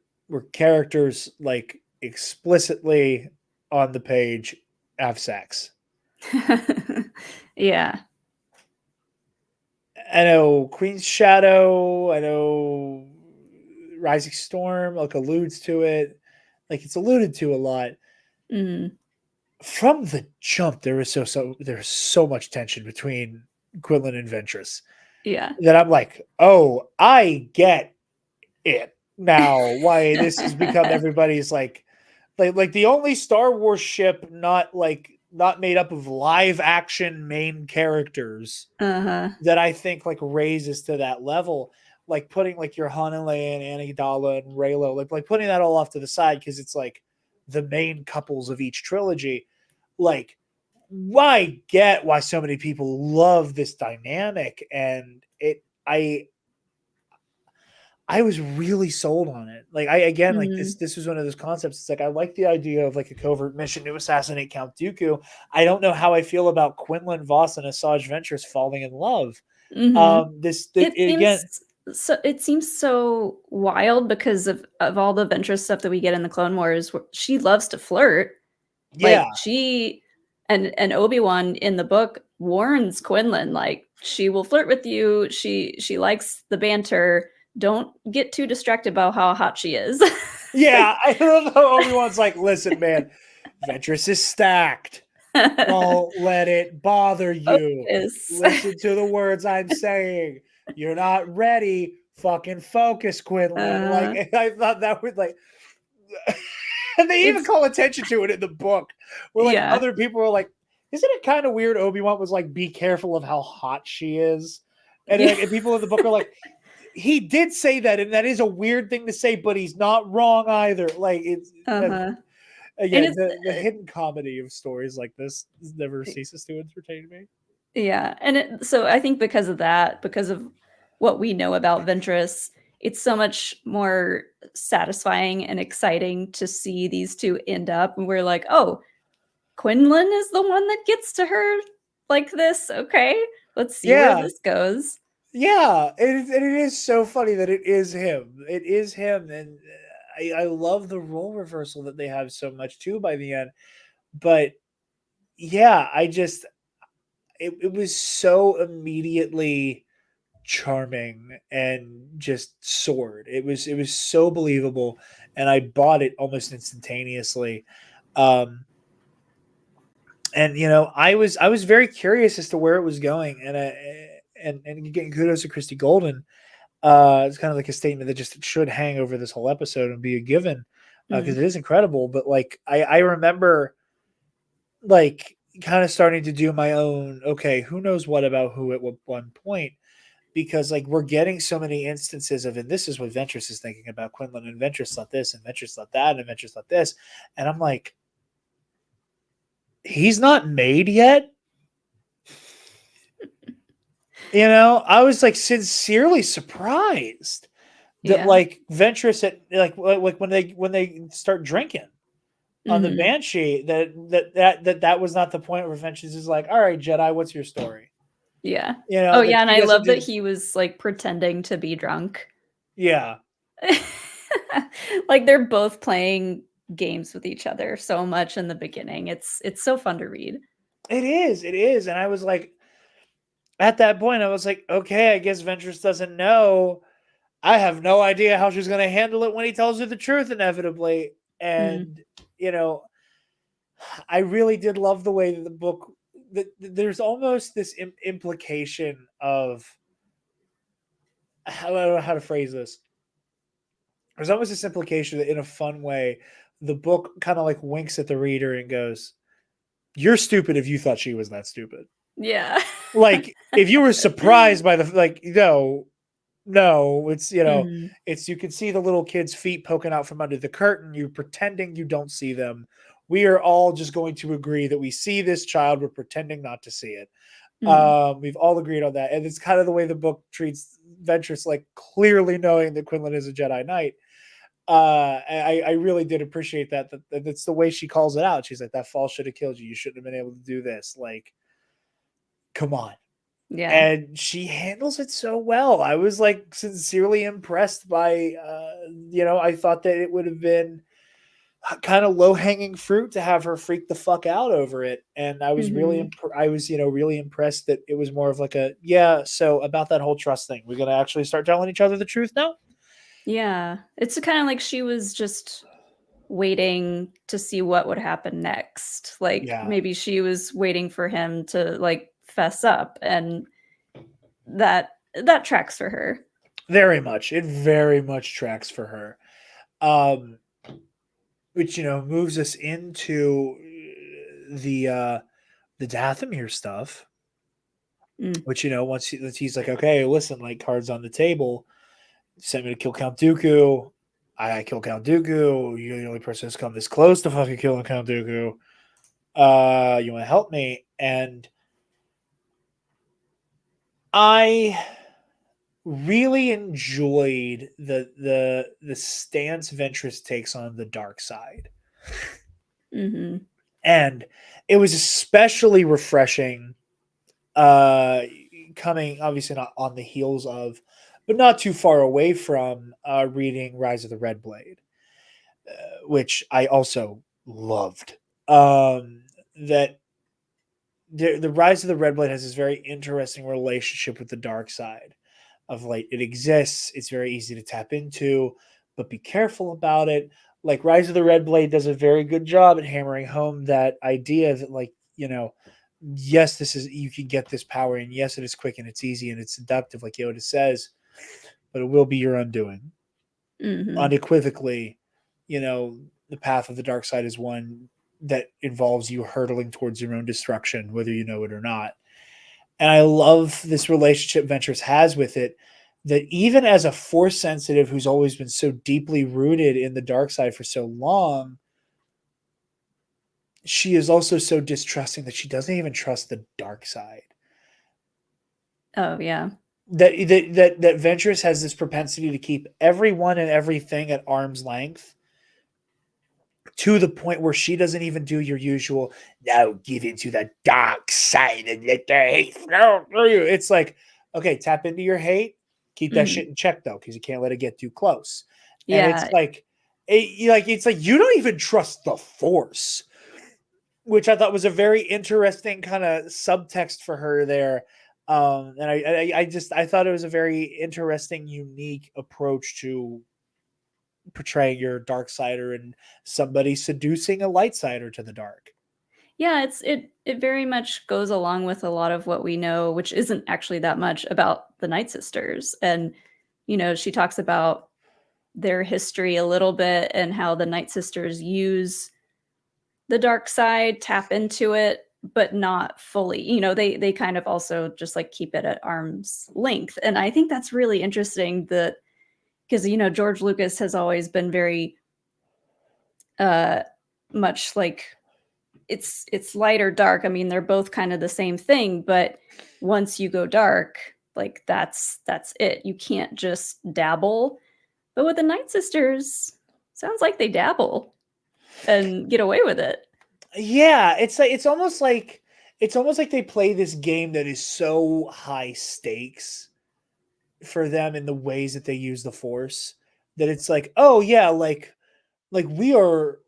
characters like explicitly on the page have sex. Yeah. I know Queen's Shadow, I know Rising Storm like alludes to it. Like it's alluded to a lot. Mhm. From the jump, there's so much tension between Quinlan and Ventress Yeah. that I'm like, oh, I get it now. Why this has become everybody's like the only Star Wars ship not made up of live action main characters Uh-huh. that I think like raises to that level, like putting like your Han and Leia and Amidala and Reylo, like putting that all off to the side because it's like the main couples of each trilogy. Like, why get why so many people love this dynamic, and I was really sold on it. Like like Mhm. this was one of those concepts. It's like I like the idea of like a covert mission to assassinate Count Dooku. I don't know how I feel about Quinlan Voss and Asajj Ventress falling in love. Mhm. Again, It seems so wild because of all the Ventress stuff that we get in the Clone Wars. She loves to flirt. yeah, Like she and Obi-Wan in the book warns Quinlan like she will flirt with you. She likes the banter. Don't get too distracted about how hot she is. yeah. I love how Obi-Wan's like, listen, man, Ventress is stacked. Don't let it bother you. Focus. Listen to the words I'm saying. You're not ready. Fucking focus, Quinlan. Uh, Like I thought that would like and they even it's call attention to it in the book. Where like yeah. other people are like, isn't it kind of weird Obi-Wan was like, be careful of how hot she is? And, Yeah. like, and people in the book are like, he did say that, and that is a weird thing to say, but he's not wrong either. Like it's Uh-huh. And again, it's the hidden comedy of stories like this never ceases to entertain me. Yeah, and so I think because of that, because of what we know about Ventress, it's so much more satisfying and exciting to see these two end up, and we're like, "Oh, Quinlan is the one that gets to her like this. Okay, let's see where Yeah. this goes." Yeah, and it is so funny that it is him. It is him, and I love the role reversal that they have so much too by the end. But yeah, it was so immediately charming and just soared. It was so believable, and I bought it almost instantaneously. Um, and I was very curious as to where it was going, and getting kudos to Christy Golden. It's kind of like a statement that just should hang over this whole episode and be a given, because Mm. it is incredible. But like I remember like kind of starting to do my own, okay, who knows what about who at what one point, because like we're getting so many instances of, and this is what Ventress is thinking about Quinlan, and Ventress thought this, and Ventress thought that, and Ventress thought this, and I'm like, he's not made yet. I was like sincerely surprised that Yeah. like Ventress at like when they start drinking on the Mhm. Banshee, that was not the point where Ventress is like, all right, Jedi, what's your story? Yeah. Oh, That yeah, and he I doesn't love that just, he was, like, pretending to be drunk. yeah. Like, they're both playing games with each other so much in the beginning. It's so fun to read. It is. And I was like, at that point, I was like, okay, I guess Ventress doesn't know. I have no idea how she's going to handle it when he tells her the truth, inevitably. Mm. And, you know, I really did love the way that the book, there's almost this implication of, I don't know how to phrase this. There's almost this implication that in a fun way, the book kind of like winks at the reader and goes, you're stupid if you thought she was that stupid. Yeah. Like, if you were surprised by the, like, no, Mhm. it's, you can see the little kid's feet poking out from under the curtain. You're pretending you don't see them. We are all just going to agree that we see this child. We're pretending not to see it. Mm. We've all agreed on that. And it's kind of the way the book treats Ventress, like clearly knowing that Quinlan is a Jedi Knight. I really did appreciate that's the way she calls it out. She's like, that fall should have killed you. You shouldn't have been able to do this. Like, come on. Yeah. And she handles it so well. I was like sincerely impressed by, I thought that it would have been kind of low hanging fruit to have her freak the fuck out over it. And I was really, Mhm. I was, really impressed that it was more of like a, yeah. So about that whole trust thing, we're going to actually start telling each other the truth now. Yeah. It's kinda like she was just waiting to see what would happen next. Like, Yeah, maybe she was waiting for him to, like, fess up, and that tracks for her. very much. It very much tracks for her. Um, which, moves us into the Dathomir stuff, Mm. which, once he's like, okay, listen, like cards on the table, sent me to kill Count Dooku. I kill Count Dooku. You're the only person who's come this close to fucking killing Count Dooku. You want to help me? And I really enjoyed the stance Ventress takes on the dark side. Mhm. And it was especially refreshing, uh coming obviously not on the heels of, but not too far away from, reading Rise of the Red Blade, which I also loved. That the Rise of the Red Blade has this very interesting relationship with the dark side of, like, it exists, it's very easy to tap into, but be careful about it. Like, Rise of the Red Blade does a very good job at hammering home that idea that, like, yes, this is, you can get this power, and yes, it is quick and it's easy and it's seductive, like Yoda says, but it will be your undoing. Mhm. Unequivocally, the path of the dark side is one that involves you hurtling towards your own destruction, whether you know it or not. And I love this relationship Ventress has with it. That even as a force sensitive who's always been so deeply rooted in the dark side for so long, she is also so distrusting that she doesn't even trust the dark side. Oh yeah. That Ventress has this propensity to keep everyone and everything at arm's length, to the point where she doesn't even do your usual, now give into the dark side and let the hate flow through you. It's like, okay, tap into your hate, keep that shit in check though, because you can't let it get too close. And it's Yeah. like, it's like you don't even trust the Force, which I thought was a very interesting kind of subtext for her there. And I thought it was a very interesting, unique approach to portraying your dark sider and somebody seducing a light sider to the dark. Yeah, it very much goes along with a lot of what we know, which isn't actually that much about the Night Sisters. And, she talks about their history a little bit and how the Night Sisters use the dark side, tap into it, but not fully. They kind of also just like keep it at arm's length. And I think that's really interesting that because George Lucas has always been very much like it's light or dark. I mean, they're both kind of the same thing, but once you go dark, like that's it. You can't just dabble. But with the Night Sisters, sounds like they dabble and get away with it. Yeah, it's almost like they play this game that is so high stakes for them in the ways that they use the Force, that it's like, oh yeah, like we are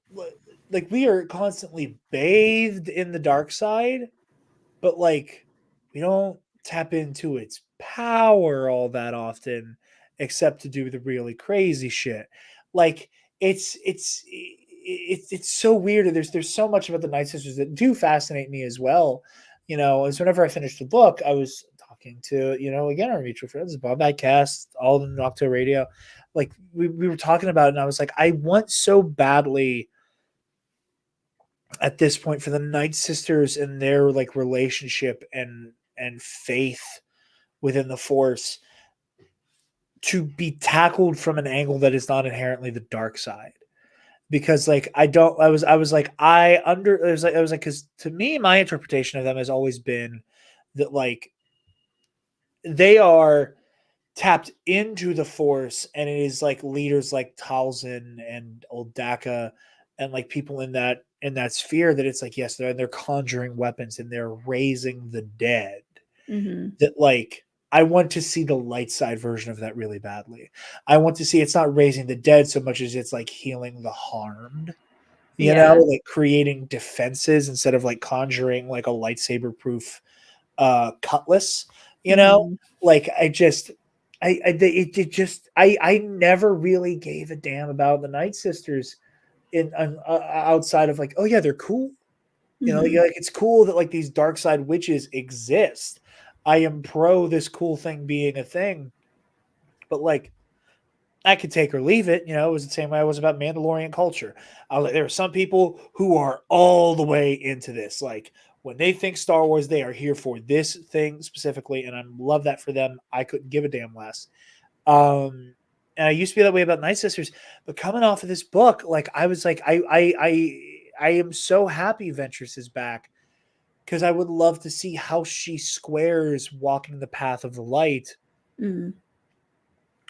we are constantly bathed in the dark side, but like we don't tap into its power all that often, except to do the really crazy shit. Like it's so weird. And there's so much about the Night Sisters that do fascinate me as well. As whenever I finished the book, I was talking to, again, our mutual friends, Bob Badcast, all in Nocto Radio. Like we were talking about it, and I was like, I want so badly at this point for the Night Sisters and their like relationship and faith within the Force to be tackled from an angle that is not inherently the dark side. Because like I was like because to me my interpretation of them has always been that like they are tapped into the Force, and it is like leaders like Talzin and Old Daka and like people in that sphere that it's like, yes, they're conjuring weapons and they're raising the dead. That like I want to see the light side version of that really badly. I want to see it's not raising the dead so much as it's like healing the harmed, Yeah. like creating defenses instead of like conjuring like a lightsaber proof cutlass, Mhm. like I never really gave a damn about the Night Sisters in outside of like, oh yeah, they're cool. Mhm. Like it's cool that like these dark side witches exist. I am pro this cool thing being a thing, but like I could take or leave it. It was the same way I was about Mandalorian culture. There are some people who are all the way into this. Like when they think Star Wars, they are here for this thing specifically, and I love that for them. I couldn't give a damn less. And I used to be that way about Night Sisters, but coming off of this book, like I was like, I am so happy Ventress is back, because I would love to see how she squares walking the path of the light Mm.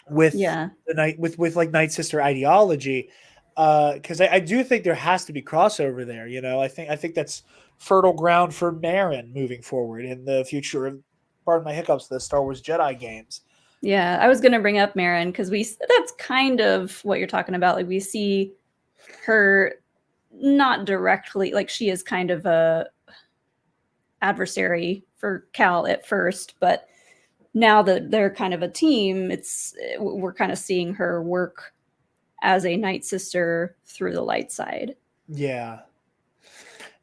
with Yeah. the night with like Night Sister ideology. Because I do think there has to be crossover there. I think that's fertile ground for Marin moving forward in the future of, pardon my hiccups, the Star Wars Jedi games. Yeah, I was gonna bring up Marin because that's kind of what you're talking about. Like we see her not directly, like she is kind of a adversary for Cal at first, but now that they're kind of a team, we're kind of seeing her work as a Night Sister through the light side. Yeah.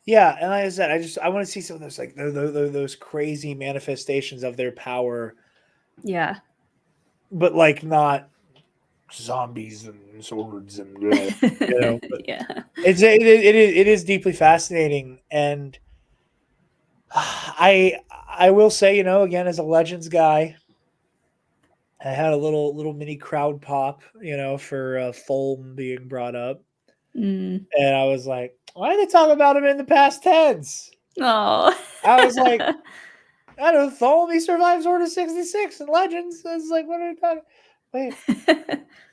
Yeah, and like I said, I want to see some of those like those crazy manifestations of their power, Yeah. but like not zombies and swords and But Yeah. it is deeply fascinating, and I will say, again, as a Legends guy, I had a little mini crowd pop, for Thulm being brought up, Mm. and I was like, why did they talk about him in the past tense? Oh. I was like, I don't know, Thulm, he survives Order 66 in Legends. It's like, what are you talking? Wait,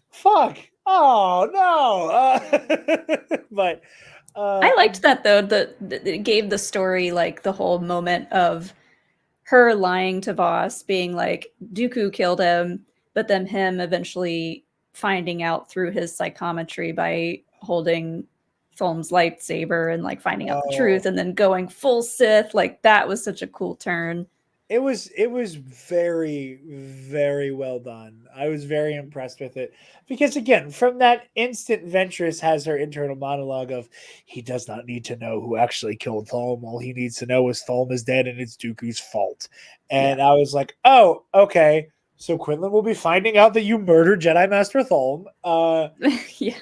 fuck. Oh no. But I liked that though. It gave the story like the whole moment of her lying to Voss, being like Dooku killed him, but then him eventually finding out through his psychometry by holding Thulm's lightsaber and like finding out the truth, and then going full Sith. Like that was such a cool turn. it was very, very well done. I was very impressed with it because again, from that instant, Ventress has her internal monologue of he does not need to know who actually killed Thulm. All he needs to know is Thulm is dead and it's Dooku's fault. And I was like, oh, okay. So Quinlan will be finding out that you murdered Jedi Master Thulm. Yeah.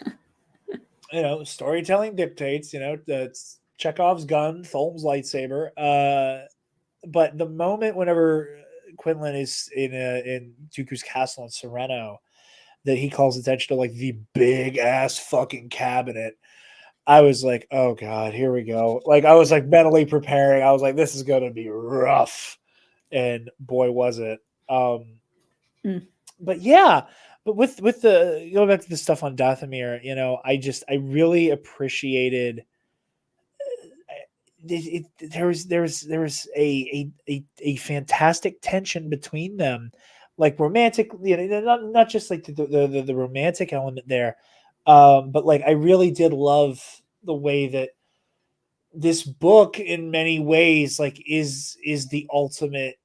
You know, storytelling dictates. You know, that's Chekhov's gun, Thulm's lightsaber. But the moment whenever Quinlan is in Dooku's castle in Sereno, that he calls attention to like the big ass fucking cabinet, I was like, oh god, here we go. Like I was like mentally preparing. I was like, this is gonna be rough, and boy was it. But yeah, but with the going back to the stuff on Dathomir, you know, I really appreciated. There was a fantastic tension between them, like romantic, you know, not just like the romantic element there, but like I really did love the way that this book in many ways like is the ultimate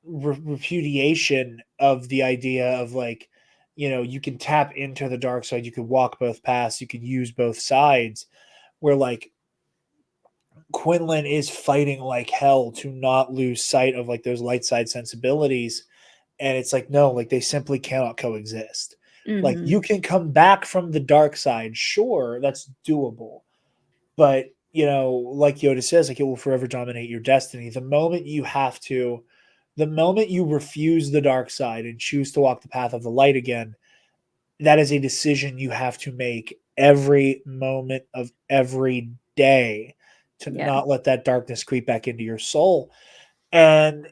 repudiation of the idea of like, you know, you can tap into the dark side, you can walk both paths, you can use both sides, where like Quinlan is fighting like hell to not lose sight of like those light side sensibilities. And it's like, no, like they simply cannot coexist. Like you can come back from the dark side. Sure, that's doable. But, you know, like Yoda says, like it will forever dominate your destiny. The moment you refuse the dark side and choose to walk the path of the light again, that is a decision you have to make every moment of every day to not let that darkness creep back into your soul. And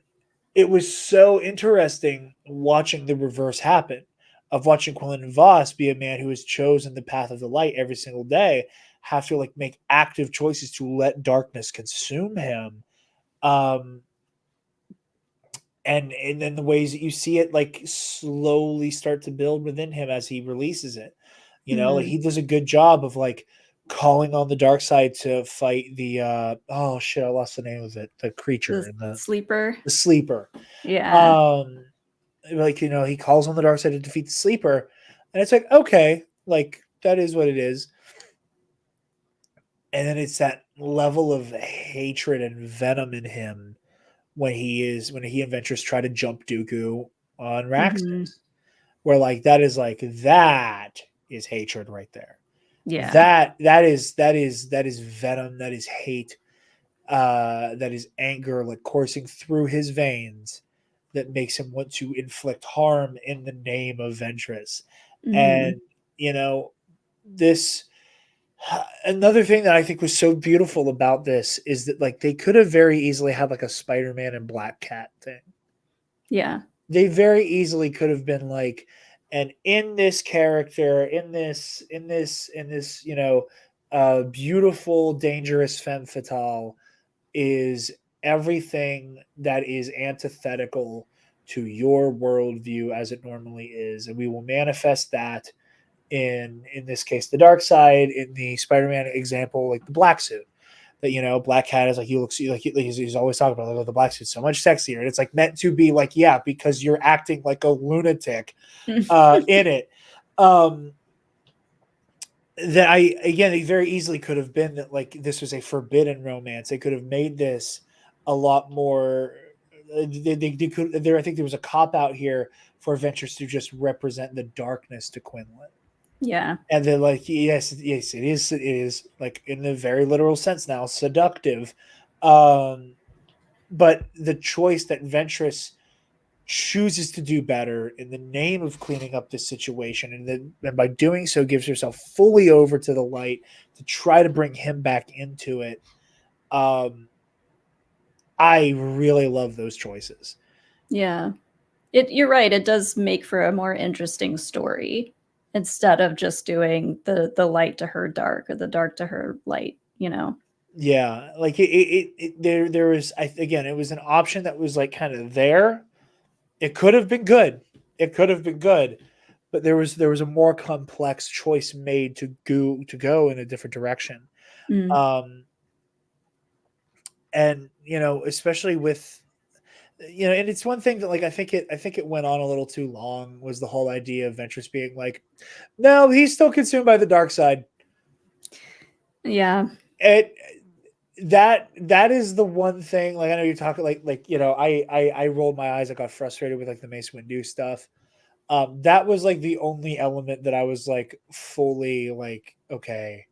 it was so interesting watching the reverse happen, of watching Quinlan Voss be a man who has chosen the path of the light every single day, have to like make active choices to let darkness consume him. And then the ways that you see it like slowly start to build within him as he releases it. You know, like he does a good job of like calling on the dark side to fight the oh shit, I lost the name of it, the creature in the sleeper. The sleeper. Yeah. Like, you know, he calls on the dark side to defeat the sleeper, and it's like, okay, like that is what it is. And then it's that level of hatred and venom in him when he and Ventress try to jump Dooku on Raxus, where like that is hatred right there. Yeah. That is venom, that is hate, that is anger like coursing through his veins that makes him want to inflict harm in the name of Ventress. And you know, this another thing that I think was so beautiful about this is that like they could have very easily had like a Spider-Man and Black Cat thing. Yeah. They very easily could have been like, and in this character, in this, you know, beautiful, dangerous femme fatale is everything that is antithetical to your worldview as it normally is. And we will manifest that in this case, the dark side, in the Spider-Man example, like the black suit. That, you know, Black Cat is like, he looks like he's always talking about, like, the black suit's so much sexier, and it's like meant to be like, yeah, because you're acting like a lunatic in it. That they very easily could have been that like this was a forbidden romance. They could have made this a lot more. They could there. I think there was a cop out here for Ventress to just represent the darkness to Quinlan. Yeah. And then like, yes, it is like in the very literal sense now seductive. But the choice that Ventress chooses to do better in the name of cleaning up this situation, and by doing so gives herself fully over to the light to try to bring him back into it. I really love those choices. Yeah. You're right. It does make for a more interesting story instead of just doing the light to her dark or the dark to her light, you know? Yeah, like there was again, it was an option that was like kind of there. It could have been good. It could have been good, but there was a more complex choice made to go in a different direction. Mm. Um, and especially with and it's one thing that like I think it went on a little too long was the whole idea of Ventress being like, no, he's still consumed by the dark side. Yeah. It that is the one thing. Like I know you talk like I rolled my eyes. I got frustrated with like the Mace Windu stuff. That was like the only element that I was like fully like, okay,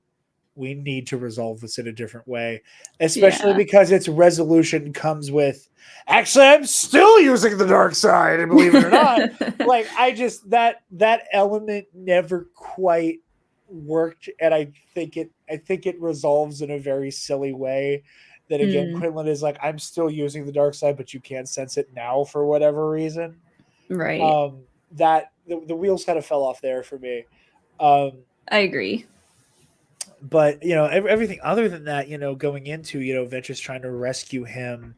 we need to resolve this in a different way, especially Yeah. because its resolution comes with, actually, I'm still using the dark side, and believe it or not, like I just that element never quite worked, and I think it resolves in a very silly way. That again, Mm, Quinlan is like, I'm still using the dark side, but you can't sense it now for whatever reason. right. That the wheels kind of fell off there for me. Um, I agree. but everything other than that, going into Ventress trying to rescue him,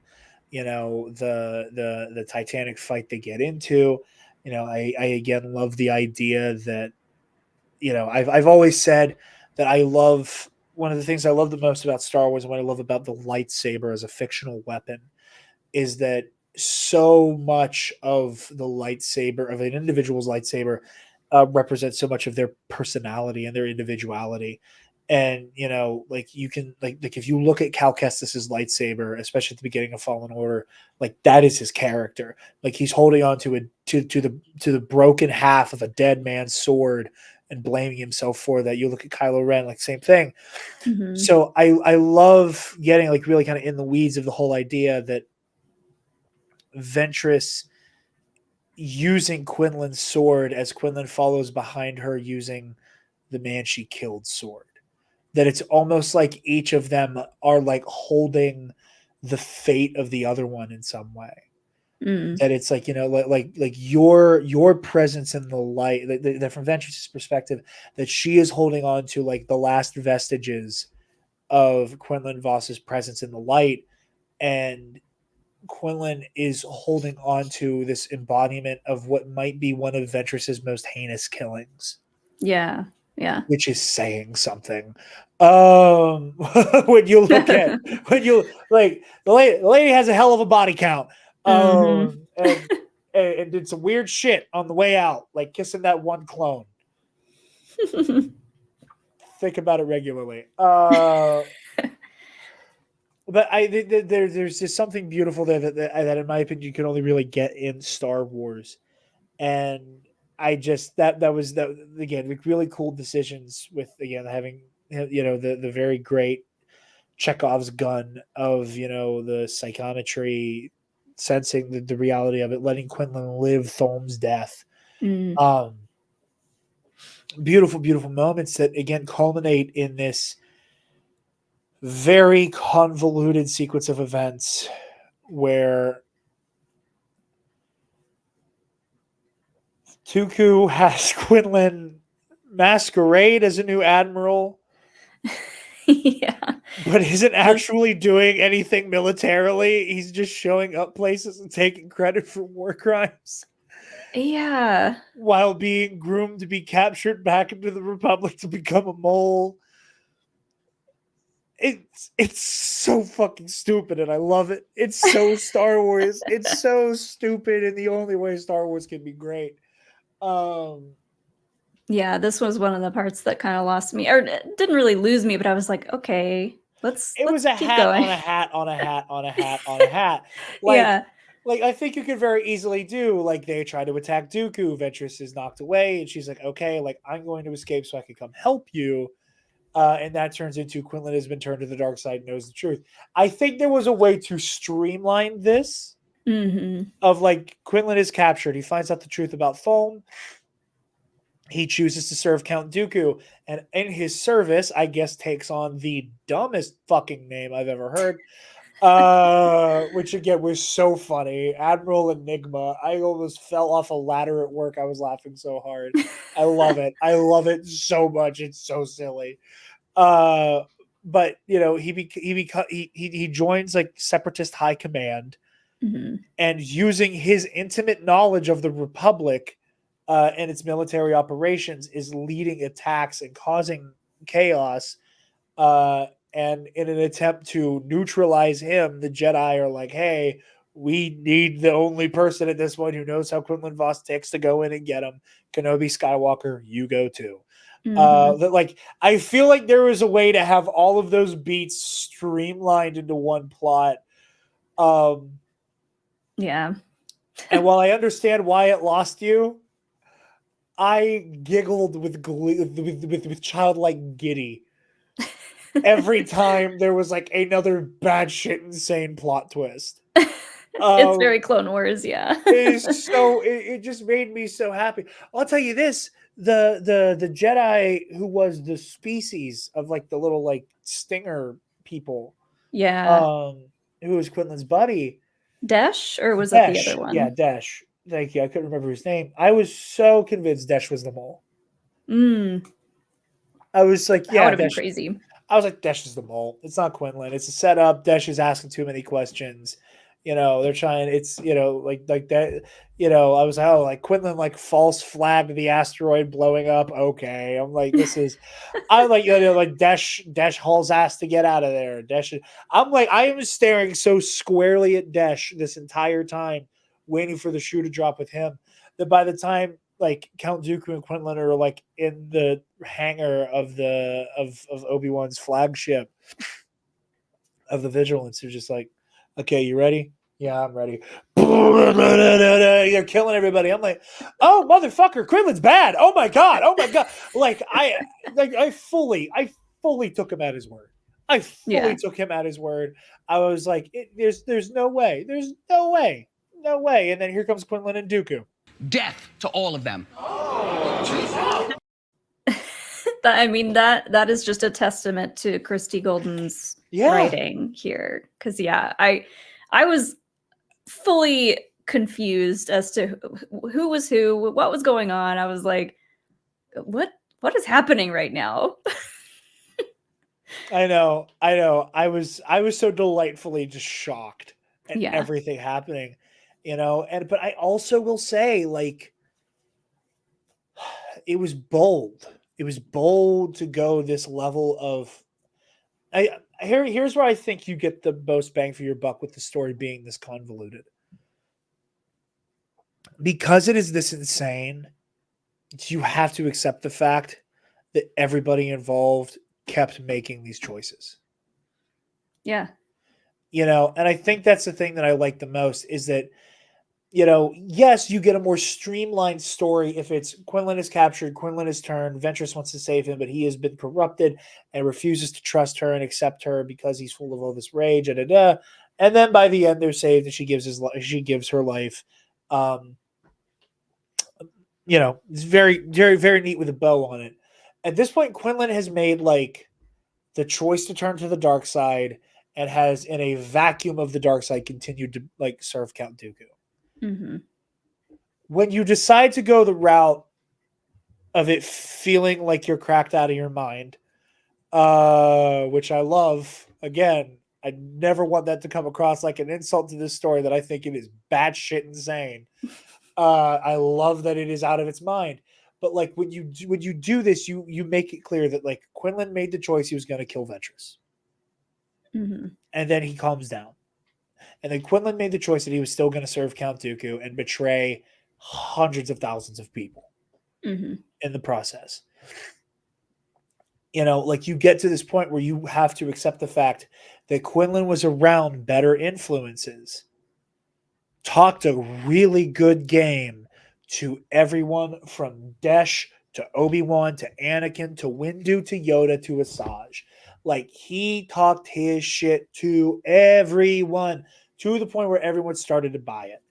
the Titanic fight they get into, I again love the idea that I've always said that I love one of the things I love the most about Star Wars and what I love about the lightsaber as a fictional weapon is that so much of the lightsaber of an individual's lightsaber represents so much of their personality and their individuality. And like you can like if you look at Cal Kestis's lightsaber, especially at the beginning of Fallen Order, like that is his character. Like he's holding on to the broken half of a dead man's sword and blaming himself for that. You look at Kylo Ren, like same thing. Hmm. So I love getting like really kind of in the weeds of the whole idea that Ventress using Quinlan's sword as Quinlan follows behind her using the man she killed sword. That it's almost like each of them are like holding the fate of the other one in some way. Mm, That it's like like your presence in the light that from Ventress's perspective, that she is holding on to like the last vestiges of Quinlan Voss's presence in the light, and Quinlan is holding on to this embodiment of what might be one of Ventress's most heinous killings, yeah. Yeah. which is saying something. When you look at when you like the lady has a hell of a body count, Hmm. and did some weird shit on the way out, like kissing that one clone. Think about it regularly. But there's just something beautiful there that in my opinion you can only really get in Star Wars, and I just that was that again like really cool decisions with again having the very great Chekhov's gun of the psychometry, sensing the reality of it, letting Quinlan live Thulm's death. Mm, Um, beautiful moments that again culminate in this very convoluted sequence of events where Tuku has Quinlan masquerade as a new admiral, yeah. but isn't The- actually doing anything militarily. He's just showing up places and taking credit for war crimes yeah. while being groomed to be captured back into the Republic to become a mole. It's so fucking stupid and I love it. It's so Star Wars. It's so stupid in the only way Star Wars can be great. Um Yeah, this was one of the parts that kind of lost me, or didn't really lose me, but I was like, okay, it was let's a keep hat going. on a hat on a hat on a hat on a hat. Like Yeah. like I think you could very easily do like they try to attack Dooku, Ventress is knocked away, and she's like, okay, like I'm going to escape so I can come help you. And that turns into Quinlan has been turned to the dark side, knows the truth. I think there was a way to streamline this Hmm. of like Quinlan is captured. He finds out the truth about Thulm. He chooses to serve Count Dooku, and in his service, I guess takes on the dumbest fucking name I've ever heard. Which again was so funny. Admiral Enigma. I almost fell off a ladder at work. I was laughing so hard. I love it. I love it so much. It's so silly. But he joins like Separatist High Command, and using his intimate knowledge of the Republic and its military operations is leading attacks and causing chaos. And in an attempt to neutralize him, the Jedi are like, "Hey, we need the only person at this point who knows how Quinlan Vos ticks to go in and get him. Kenobi Skywalker, you go too." Like I feel like there was a way to have all of those beats streamlined into one plot. Yeah. And while I understand why it lost you, I giggled with glee, with childlike giddy every time there was like another bad shit insane plot twist. It's very Clone Wars, yeah. It just made me so happy. I'll tell you this: the Jedi who was the species of like the little like stinger people, Yeah. who was Quinlan's buddy, Desh, or was that the other one? Yeah, Desh. Thank you. I couldn't remember his name. I was so convinced Desh was the mole. I was like, yeah, that would have been crazy. I was like, Desh is the mole. It's not Quinlan. It's a setup. Desh is asking too many questions. They're trying. It's like that. I was like, oh, like Quinlan like false flagged the asteroid blowing up. Okay, I'm like, this is. I'm like, like Desh hauls ass to get out of there. Desh. I'm like, I am staring so squarely at Desh this entire time, waiting for the shoe to drop with him. That by the time like Count Dooku and Quinlan are like in the hangar of Obi-Wan's flagship of the Vigilance, they're just like, okay, you ready? Yeah, I'm ready. They're killing everybody. I'm like, oh motherfucker, Quinlan's bad. Oh my god. Like I fully took him at his word. I fully took him at his word. I was like, there's no way. There's no way. No way. And then here comes Quinlan and Dooku. Death to all of them. I mean, that is just a testament to Christy Golden's writing here. Because I was fully confused as to who was who, what was going on. I was like, what is happening right now? I know. I was so delightfully just shocked at everything happening. But I also will say, like, it was bold. It was bold to go this level of. Here's where I think you get the most bang for your buck with the story being this convoluted. Because it is this insane, you have to accept the fact that everybody involved kept making these choices. Yeah. And I think that's the thing that I like the most is that, yes, you get a more streamlined story if it's Quinlan is captured, Quinlan is turned, Ventress wants to save him, but he has been corrupted and refuses to trust her and accept her because he's full of all this rage, and then by the end they're saved and she gives her life. It's very, very, very neat with a bow on it. At this point, Quinlan has made like the choice to turn to the dark side and has, in a vacuum of the dark side, continued to like serve Count Dooku. Mm-hmm. When you decide to go the route of it feeling like you're cracked out of your mind, which I love, again, I never want that to come across like an insult to this story that I think it is batshit insane. I love that it is out of its mind. But like when you do this, you make it clear that like Quinlan made the choice he was going to kill Ventress. Mm-hmm. And then he calms down. And then Quinlan made the choice that he was still going to serve Count Dooku and betray hundreds of thousands of people in the process. Like you get to this point where you have to accept the fact that Quinlan was around better influences, talked a really good game to everyone from Desh to Obi-Wan to Anakin to Windu to Yoda to Asajj. Like he talked his shit to everyone to the point where everyone started to buy it.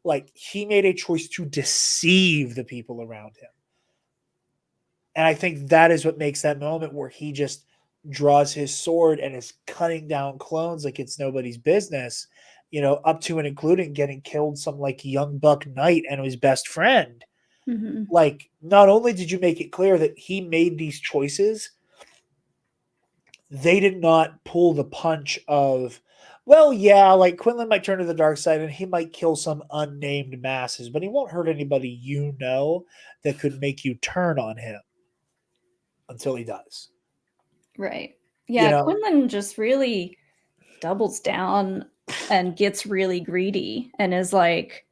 Like he made a choice to deceive the people around him. And I think that is what makes that moment where he just draws his sword and is cutting down clones like it's nobody's business, up to and including getting killed some like young buck knight and his best friend. Like, not only did you make it clear that he made these choices, they did not pull the punch of, well, yeah, like Quinlan might turn to the dark side and he might kill some unnamed masses, but he won't hurt anybody that could make you turn on him until he does. Right. Yeah, Quinlan just really doubles down and gets really greedy and is like,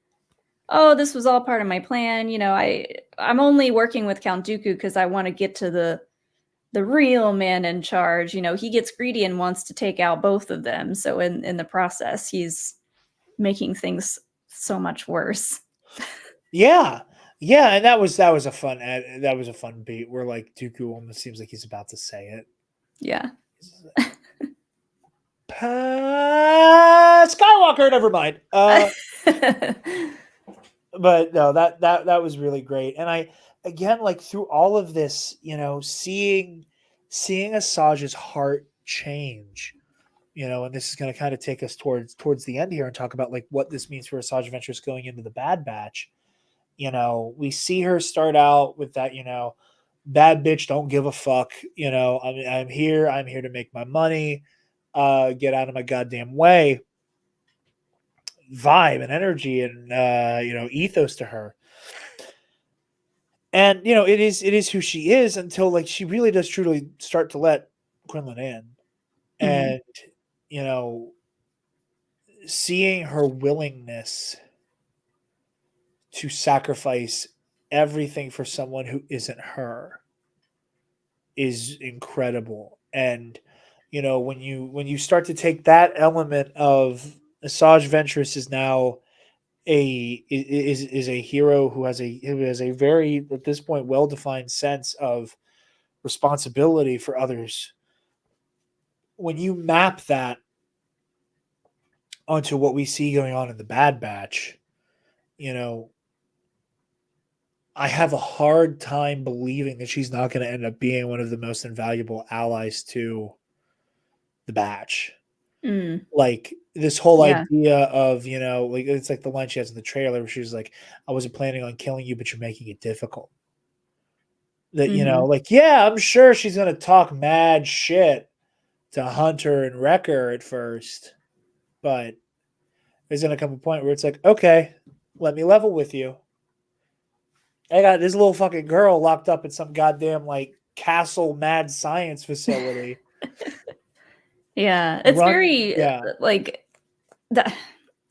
oh, this was all part of my plan. I'm only working with Count Dooku because I want to get to the real man in charge. He gets greedy and wants to take out both of them. So in the process, he's making things so much worse. Yeah. Yeah, and that was a fun beat where like Dooku almost seems like he's about to say it. Yeah. Skywalker, never mind. But no, that was really great. And I, again, like through all of this, seeing Asajj's heart change, and this is going to kind of take us towards the end here and talk about like what this means for Asajj Ventress going into the Bad Batch. We see her start out with that, bad bitch, don't give a fuck. I'm here to make my money, get out of my goddamn way vibe and energy and ethos to her. And it is who she is until like she really does truly start to let Quinlan in. And seeing her willingness to sacrifice everything for someone who isn't her is incredible. And when you start to take that element of Asajj Ventress is now a hero who has a very, at this point, well-defined sense of responsibility for others. When you map that onto what we see going on in the Bad Batch, I have a hard time believing that she's not going to end up being one of the most invaluable allies to the Batch. Like this whole idea of, like it's like the line she has in the trailer where she's like, I wasn't planning on killing you, but you're making it difficult. That, like, yeah, I'm sure she's going to talk mad shit to Hunter and Wrecker at first, but there's going to come a point where it's like, okay, let me level with you. I got this little fucking girl locked up in some goddamn like castle mad science facility. Yeah, it's very like that.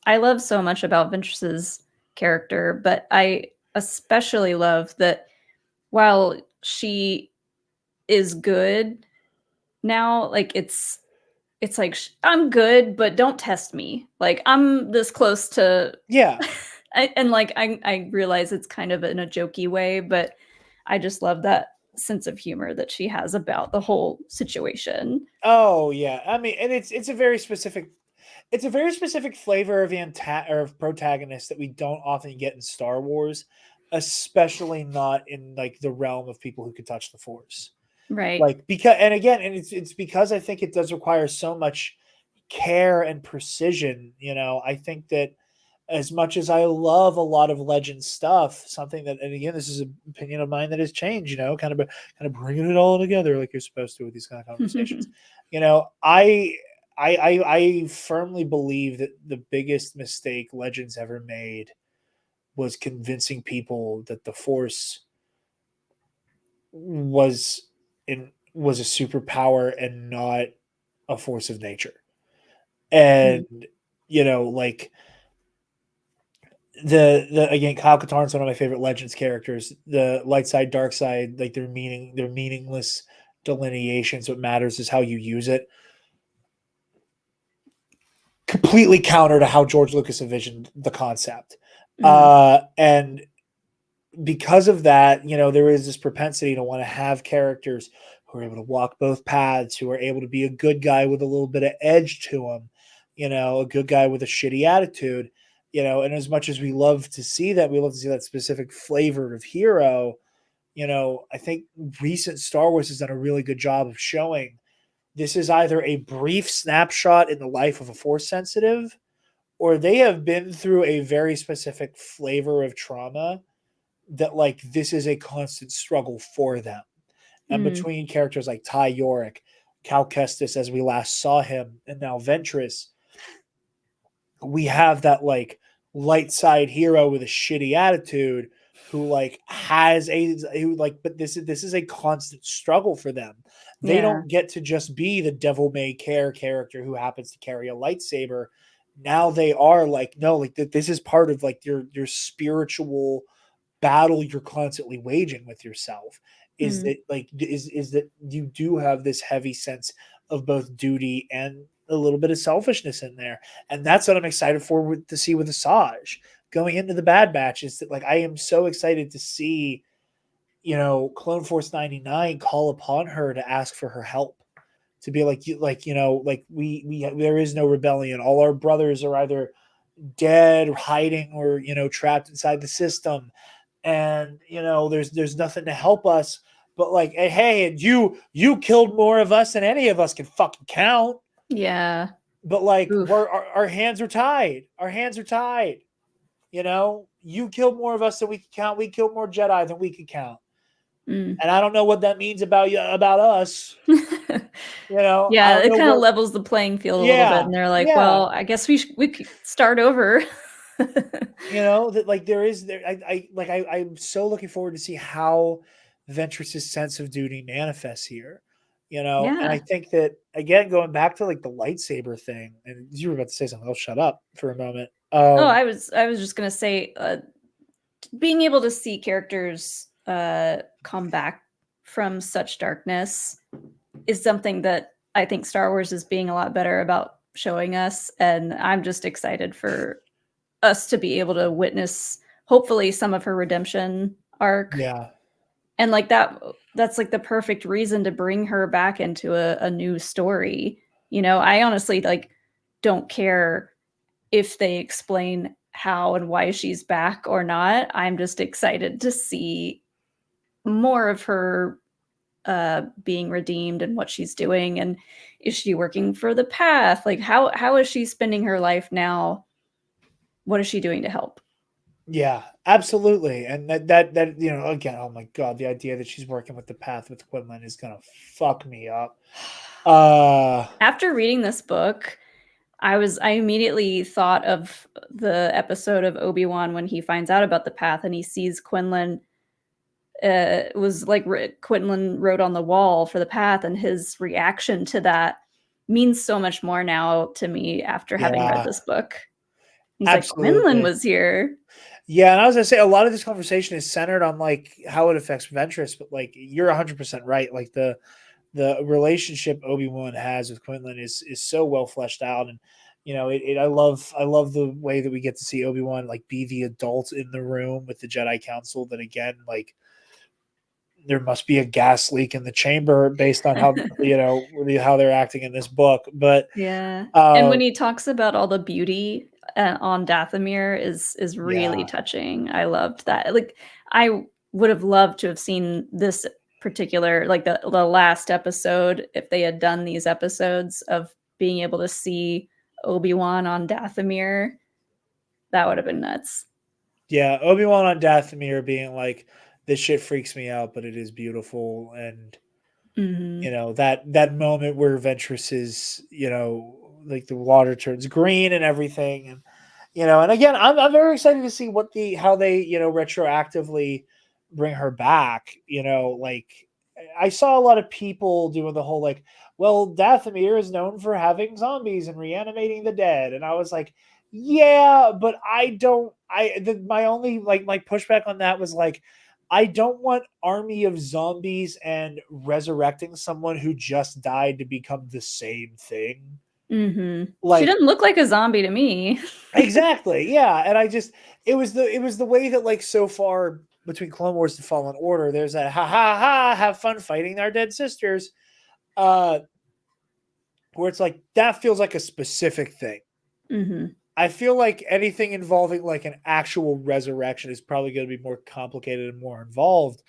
I love so much about Ventress's character, but I especially love that while she is good now, like it's like I'm good, but don't test me. Like I'm this close to and like I realize it's kind of in a jokey way, but I just love that sense of humor that she has about the whole situation. Oh yeah, I mean, and it's a very specific flavor of protagonist that we don't often get in Star Wars, especially not in like the realm of people who could touch the Force. Right. Like it's because I think it does require so much care and precision. I think that as much as I love a lot of Legend stuff, something that, and again, this is an opinion of mine that has changed, kind of bringing it all together like you're supposed to with these kind of conversations. I firmly believe that the biggest mistake Legends ever made was convincing people that the Force was a superpower and not a force of nature. And like the again, Kyle Katarn's one of my favorite Legends characters. The light side, dark side, like they're meaningless delineations. What matters is how you use it. Completely counter to how George Lucas envisioned the concept. And because of that, there is this propensity to want to have characters who are able to walk both paths, who are able to be a good guy with a little bit of edge to them, a good guy with a shitty attitude, and as much as we love to see that specific flavor of hero, I think recent Star Wars has done a really good job of showing this is either a brief snapshot in the life of a Force sensitive, or they have been through a very specific flavor of trauma that, like, this is a constant struggle for them. And Mm, between characters like Ty Yorick, Cal Kestis, as we last saw him, and now Ventress, we have that like light side hero with a shitty attitude who like has a who like but this is a constant struggle for them. They yeah. don't get to just be the devil may care character who happens to carry a lightsaber. Now they are like, no, like this is part of like your spiritual battle you're constantly waging with yourself. Is Mm, that like is that you do have this heavy sense of both duty and a little bit of selfishness in there, and that's what I'm excited for to see with Asajj going into the Bad Batch. Is that like I am so excited to see, Clone Force 99 call upon her to ask for her help, to be like like we there is no rebellion. All our brothers are either dead, or hiding, or trapped inside the system, and there's nothing to help us. But like, hey, and you killed more of us than any of us can fucking count. yeah. But like, Oof. our hands are tied. Our hands are tied. You killed more of us than we can count. We killed more Jedi than we could count. Mm. And I don't know what that means about you, about us. I Yeah, don't it know kind of what. levels the playing field a little bit, Yeah, and they're like, yeah. "Well, I guess we could start over." That like there is there. I'm so looking forward to see how Ventress's sense of duty manifests here. And I Yeah. think that again, going back to like the lightsaber thing, and you were about to say something. I'll shut up for a moment. Oh, I was just gonna say, being able to see characters come back from such darkness is something that I think Star Wars is being a lot better about showing us, and I'm just excited for us to be able to witness, hopefully, some of her redemption arc. Yeah, And like that's like the perfect reason to bring her back into a new story. I honestly like don't care if they explain how and why she's back or not. I'm just excited to see more of her being redeemed and what she's doing, and is she working for the path? Like how is she spending her life now? What is she doing to help? yeah, absolutely. And that again, oh my god, the idea that she's working with the path with Quinlan is gonna fuck me up. After reading this book, I immediately thought of the episode of Obi-Wan when he finds out about the path and he sees Quinlan was like Quinlan wrote on the wall for the path, and his reaction to that means so much more now to me after having read Yeah, this book. He's like, Quinlan absolutely. was here. Yeah, and I was gonna say a lot of this conversation is centered on like how it affects Ventress, but like you're 100% right. Like the relationship Obi-Wan has with Quinlan is so well fleshed out, and I love the way that we get to see Obi-Wan like be the adult in the room with the Jedi Council. That again, like there must be a gas leak in the chamber based on how how they're acting in this book. But Yeah. And uh, when he talks about all the beauty on Dathomir is really yeah, touching. I loved that. Like I would have loved to have seen this particular like the last episode if they had done these episodes of being able to see Obi-Wan on Dathomir. That would have been nuts. yeah, Obi-Wan on Dathomir being like, this shit freaks me out, but it is beautiful. And Mhm. that moment where Ventress is, like the water turns green and everything. And and again, I'm very excited to see how they retroactively bring her back. Like I saw a lot of people doing the whole like, well, Dathomir is known for having zombies and reanimating the dead, and I was like, yeah, but I don't. My only like my pushback on that was like, I don't want army of zombies and resurrecting someone who just died to become the same thing. Mhm. She Like doesn't look like a zombie to me. exactly, yeah. And it was the way that like so far between Clone Wars and Fallen Order, there's a ha ha ha, have fun fighting our dead sisters, uh, where it's like that feels like a specific thing. Mhm. I feel like anything involving like an actual resurrection is probably going to be more complicated and more involved.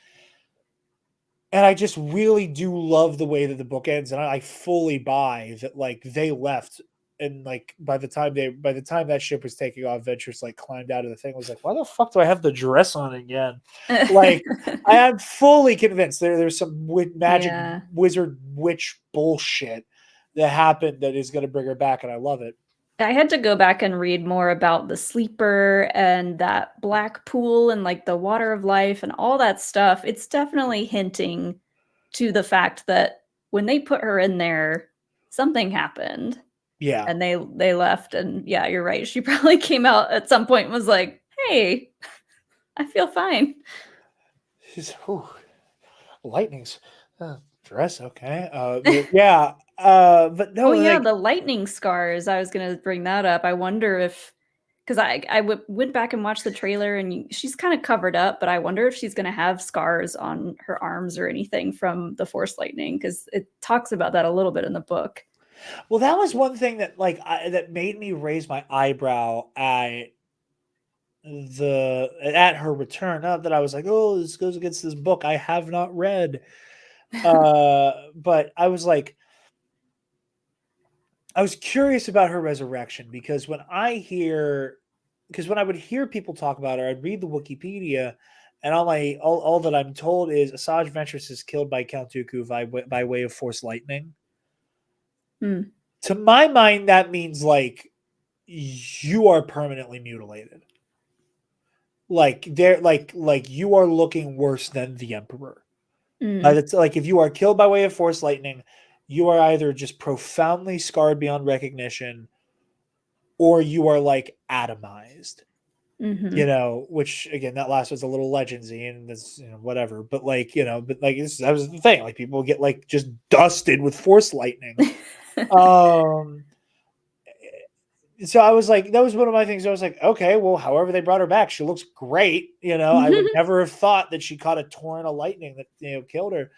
And I just really do love the way that the book ends, and I fully buy that. Like they left, and like by the time that ship was taking off, Ventress like climbed out of the thing. Was like, why the fuck do I have the dress on again? Like I am fully convinced there's some magic Yeah. wizard witch bullshit that happened that is going to bring her back, and I love it. I had to go back and read more about the sleeper and that black pool and like the water of life and all that stuff. It's definitely hinting to the fact that when they put her in there, something happened. Yeah. And they left, and yeah, you're right. She probably came out at some point and was like, "Hey, I feel fine." She's lightning's dress, okay. But yeah. But no, Oh yeah, like the lightning scars. I was gonna bring that up. I wonder if, because went back and watched the trailer, and she's kind of covered up, but I wonder if she's gonna have scars on her arms or anything from the force lightning, because it talks about that a little bit in the book. well, that was one thing that like that made me raise my eyebrow at her return. Not that I was like, oh, this goes against this book I have not read. But I was like, I was curious about her resurrection because when I would hear people talk about her, I'd read the Wikipedia, and all that I'm told is Asajj Ventress is killed by Count Dooku by way of Force lightning. Hmm. To my mind, that means like you are permanently mutilated. Like they're like you are looking worse than the Emperor. Like if you are killed by way of Force lightning, you are either just profoundly scarred beyond recognition, or you are like atomized. You know, which again, that last was a little legendsy and this, whatever. But like, that was the thing. Like people get like just dusted with Force lightning. So I was like, that was one of my things. I was like, okay, well, however they brought her back, she looks great. I would never have thought that she caught a torrent of lightning that killed her.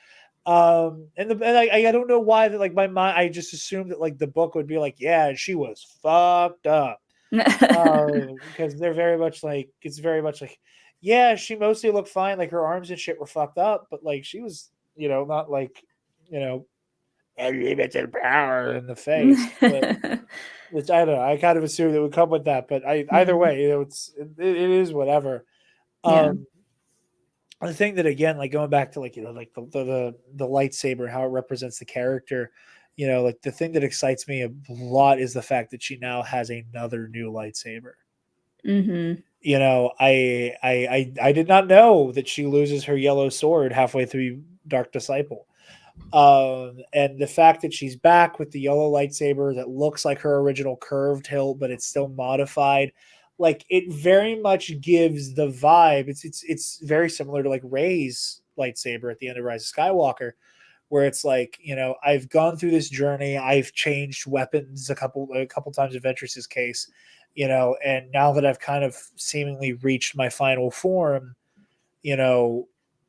And I don't know why that like my mind, I just assumed that like the book would be like, yeah, she was fucked up. Because they're very much like, it's very much like, yeah, she mostly looked fine. Like her arms and shit were fucked up, but like she was, not like, unlimited power in the face. But which I don't know. I kind of assumed it would come with that, but either way, it is whatever. Yeah. The thing that again, like going back to like like the lightsaber, how it represents the character, like the thing that excites me a lot is the fact that she now has another new lightsaber. I did not know that she loses her yellow sword halfway through Dark Disciple. And the fact that she's back with the yellow lightsaber that looks like her original curved hilt, but it's still modified, like it very much gives the vibe. It's very similar to like Rey's lightsaber at the end of Rise of Skywalker, where it's like, I've gone through this journey, I've changed weapons a couple times in Ventress's case, and now that I've kind of seemingly reached my final form,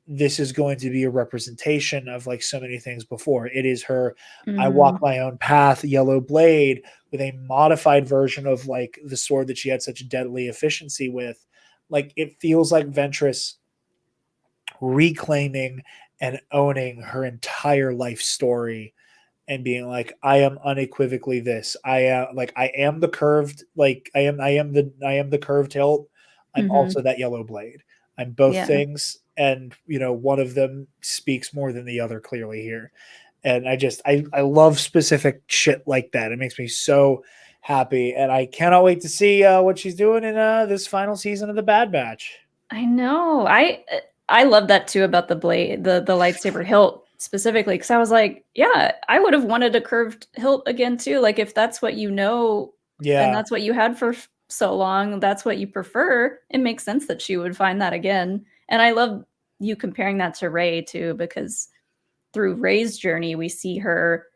this is going to be a representation of like so many things before. It is her, I walk my own path, yellow blade, with a modified version of like the sword that she had such deadly efficiency with. Like it feels like Ventress reclaiming and owning her entire life story and being like, I am unequivocally this. I am the curved, like I am the curved hilt. I'm also that yellow blade. I'm both things, and one of them speaks more than the other clearly here. And I love specific shit like that. It makes me so happy, and I cannot wait to see what she's doing in this final season of the Bad Batch. I know. I love that too about the blade, the lightsaber hilt specifically, because I was like, yeah, I would have wanted a curved hilt again too. Like if that's what and that's what you had for so long, that's what you prefer. It makes sense that she would find that again. And I love you comparing that to Rey too, because through Rey's journey, we see her,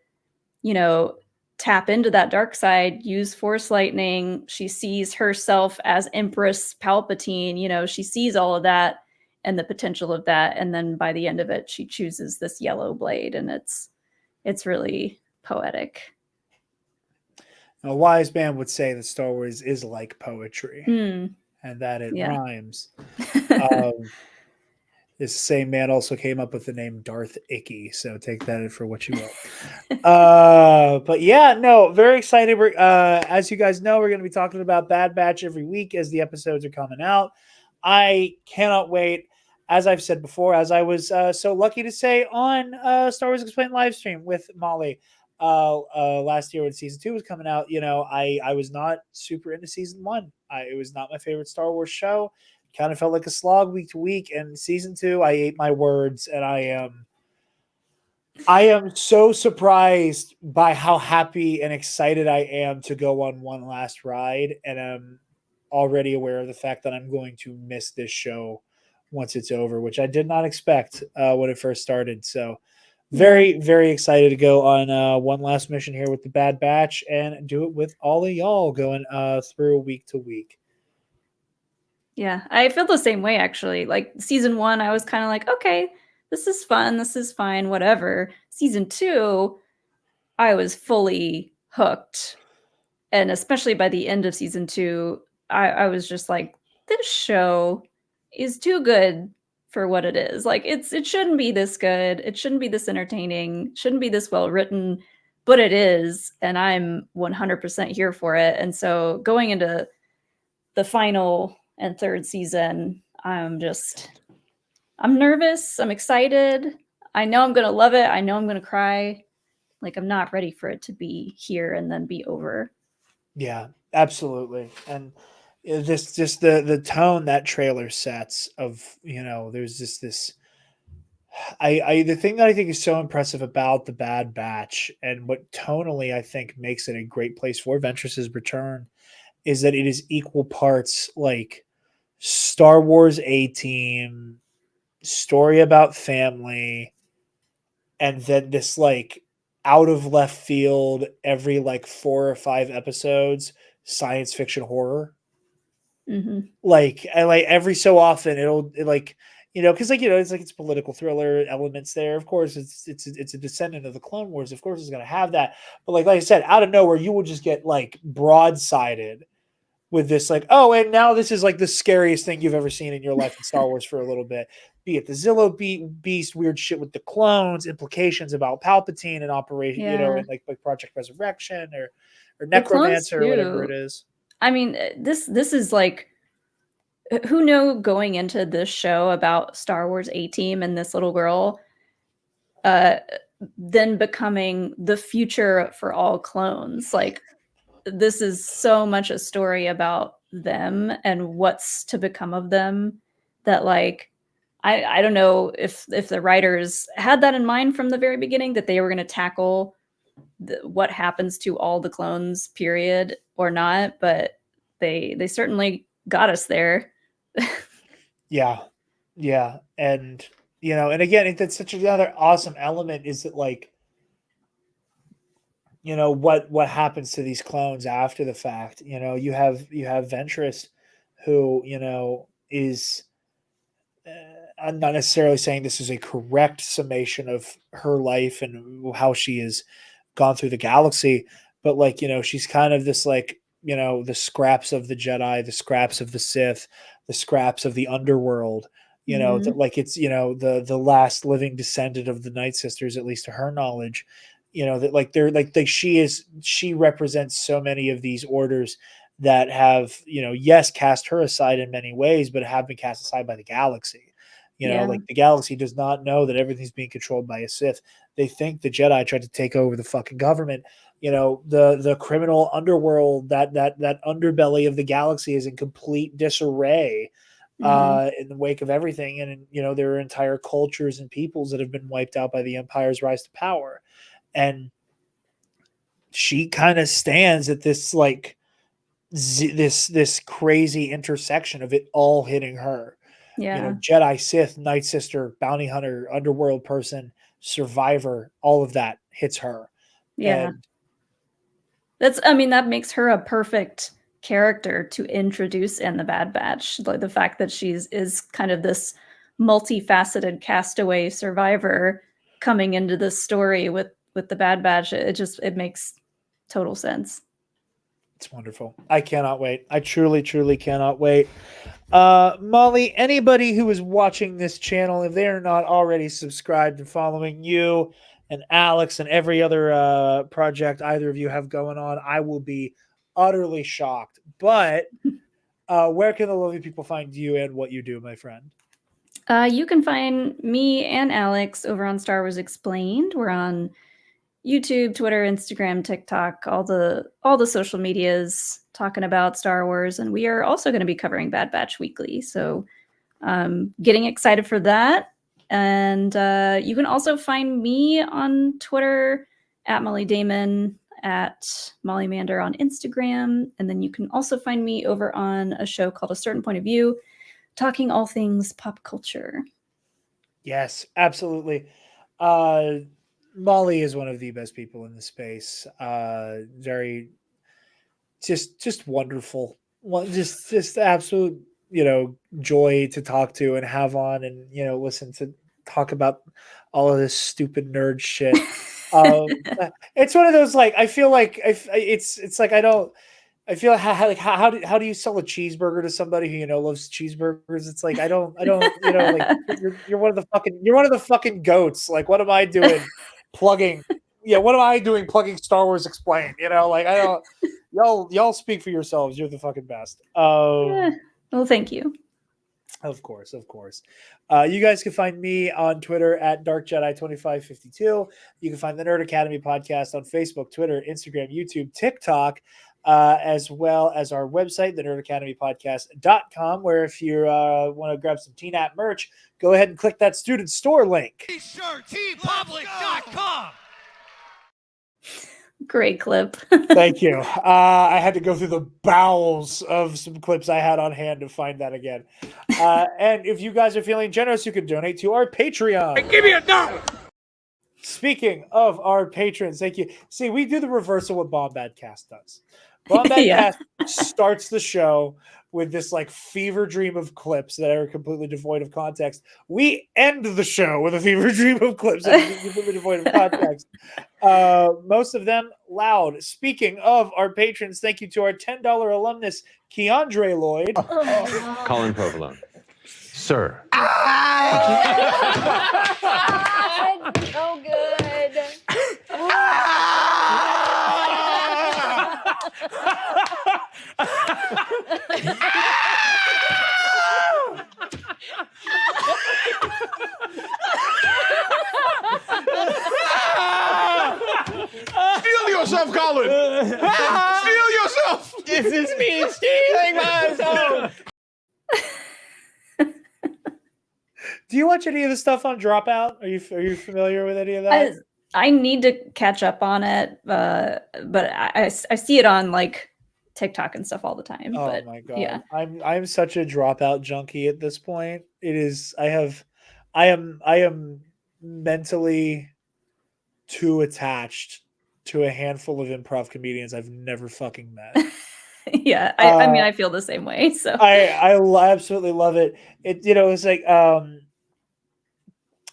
tap into that dark side, use Force lightning. She sees herself as Empress Palpatine. She sees all of that and the potential of that, and then by the end of it, she chooses this yellow blade, and it's really poetic. A wise man would say that Star Wars is like poetry, and that it rhymes. This same man also came up with the name Darth Icky, so take that for what you will. But yeah, no, very excited. We're as you guys know, we're going to be talking about Bad Batch every week as the episodes are coming out. I cannot wait. As I've said before, as I was so lucky to say on Star Wars Explained live stream with Mollie last year when season 2 was coming out, I was not super into season 1. It was not my favorite Star Wars show. Kind of felt like a slog week to week. And season 2, I ate my words, and I am so surprised by how happy and excited I am to go on one last ride, and I'm already aware of the fact that I'm going to miss this show once it's over, which I did not expect when it first started. So very, very excited to go on one last mission here with the Bad Batch and do it with all of y'all going through week to week. Yeah, I feel the same way actually. Like season 1, I was kind of like, okay, this is fun, this is fine, whatever. Season 2, I was fully hooked. And especially by the end of season 2, I was just like, this show is too good for what it is. Like it shouldn't be this good. It shouldn't be this entertaining. Shouldn't be this well written, but it is, and I'm 100% here for it. And so going into the final and third season, I'm nervous. I'm excited. I know I'm going to love it. I know I'm going to cry. Like I'm not ready for it to be here and then be over. Yeah, absolutely. And just the tone that trailer sets of, there's just this the thing that I think is so impressive about the Bad Batch and what tonally I think makes it a great place for Ventress's return is that it is equal parts like Star Wars A-Team, story about family, and then this like out of left field every like 4 or 5 episodes science fiction horror. Mm-hmm. Like every so often because it's political thriller elements there. Of course, it's a descendant of the Clone Wars. Of course, it's going to have that. But like I said, out of nowhere, you will just get like broadsided with this, like, oh, and now this is like the scariest thing you've ever seen in your life in Star Wars for a little bit. Be it the Zillow Beast, weird shit with the clones, implications about Palpatine and Operation, and like Project Resurrection or Necromancer or whatever it is. I mean, this is like, who knew going into this show about Star Wars A-Team and this little girl then becoming the future for all clones. Like, this is so much a story about them and what's to become of them that, like, I don't know if the writers had that in mind from the very beginning, that they were going to tackle what happens to all the clones, period, or not, but they certainly got us there. Yeah. And, and again, that's such another awesome element is that, like, what happens to these clones after the fact. You have Ventress, who is I'm not necessarily saying this is a correct summation of her life and how she has gone through the galaxy, but like she's kind of this, like, the scraps of the Jedi, the scraps of the Sith, the scraps of the underworld, that, like, it's the last living descendant of the Night Sisters, at least to her knowledge. That, like, they're like she represents so many of these orders that have, yes, cast her aside in many ways, but have been cast aside by the galaxy. Like, the galaxy does not know that everything's being controlled by a Sith. They think the Jedi tried to take over the fucking government. The criminal underworld, that underbelly of the galaxy is in complete disarray in the wake of everything. And, there are entire cultures and peoples that have been wiped out by the Empire's rise to power. And she kind of stands at this, like, this crazy intersection of it all hitting her. Jedi, Sith, Night Sister, bounty hunter, underworld person, survivor, all of that hits her. And that makes her a perfect character to introduce in the Bad Batch. Like, the fact that is kind of this multifaceted castaway survivor coming into this story with the Bad Batch, it makes total sense. It's wonderful. I cannot wait. I truly, truly cannot wait. Mollie, anybody who is watching this channel, if they are not already subscribed and following you and Alex and every other project either of you have going on, I will be utterly shocked. But where can the lovely people find you and what you do, my friend? You can find me and Alex over on Star Wars Explained. We're on YouTube, Twitter, Instagram, TikTok, all the social medias talking about Star Wars, and we are also going to be covering Bad Batch weekly. So, getting excited for that. And you can also find me on Twitter at Mollie Damon, at Mollie Mander on Instagram, and then you can also find me over on a show called A Certain Point of View, talking all things pop culture. Yes, absolutely. Mollie is one of the best people in the space. Very, just wonderful. Just absolute, joy to talk to and have on, and listen to talk about all of this stupid nerd shit. It's one of those, like, I feel like it's like I don't. I feel how do you sell a cheeseburger to somebody who loves cheeseburgers? It's like I don't like you're one of the fucking goats. Like, what am I doing plugging? Yeah, what am I doing plugging Star Wars Explained? Like, I don't. Y'all speak for yourselves. You're the fucking best. Well, thank you. Of course. You guys can find me on Twitter at DarkJedi2552. You can find the Nerd Academy podcast on Facebook, Twitter, Instagram, YouTube, TikTok, as well as our website, the nerdacademypodcast.com, where if you want to grab some TNAP merch, go ahead and click that student store link. T-shirtpublic.com. Great clip. Thank you. I had to go through the bowels of some clips I had on hand to find that again. And if you guys are feeling generous, you can donate to our Patreon. Hey, give me $1. Speaking of our patrons, thank you. See, we do the reverse of what Bombadcast does. Bombadcast starts the show with this like fever dream of clips that are completely devoid of context. We end the show with a fever dream of clips that are completely devoid of context. Most of them loud. Speaking of our patrons, thank you to our $10 alumnus, Keandre Lloyd. Colin Provolone. Sir. So good. Steal yourself, Colin! Steal yourself! This is me stealing myself. Do you watch any of the stuff on Dropout? Are you familiar with any of that? I need to catch up on it, but I see it on like TikTok and stuff all the time. Oh but, my god! Yeah. I'm such a Dropout junkie at this point. It is. I am mentally too attached to a handful of improv comedians I've never fucking met. Yeah, I mean, I feel the same way. So I absolutely love it. It's like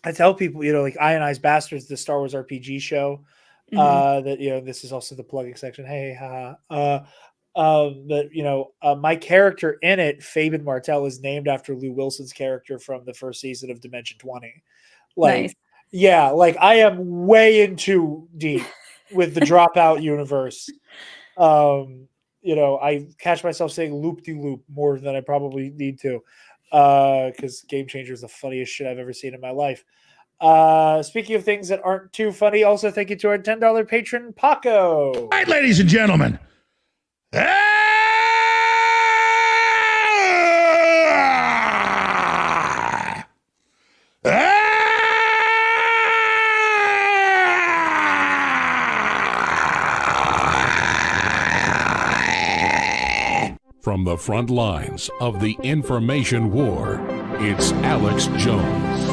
I tell people, like Ionized Bastards, the Star Wars RPG show. That this is also the plugging section. Hey, haha. But my character in it, Fabian Martel, is named after Lou Wilson's character from the first season of Dimension 20. Like, nice. Yeah, like I am way in too deep with the Dropout universe. I catch myself saying loop-de-loop more than I probably need to, because Game Changer is the funniest shit I've ever seen in my life. Speaking of things that aren't too funny, also thank you to our $10 patron, Paco. All right, ladies and gentlemen. From the front lines of the information war, it's Alex Jones.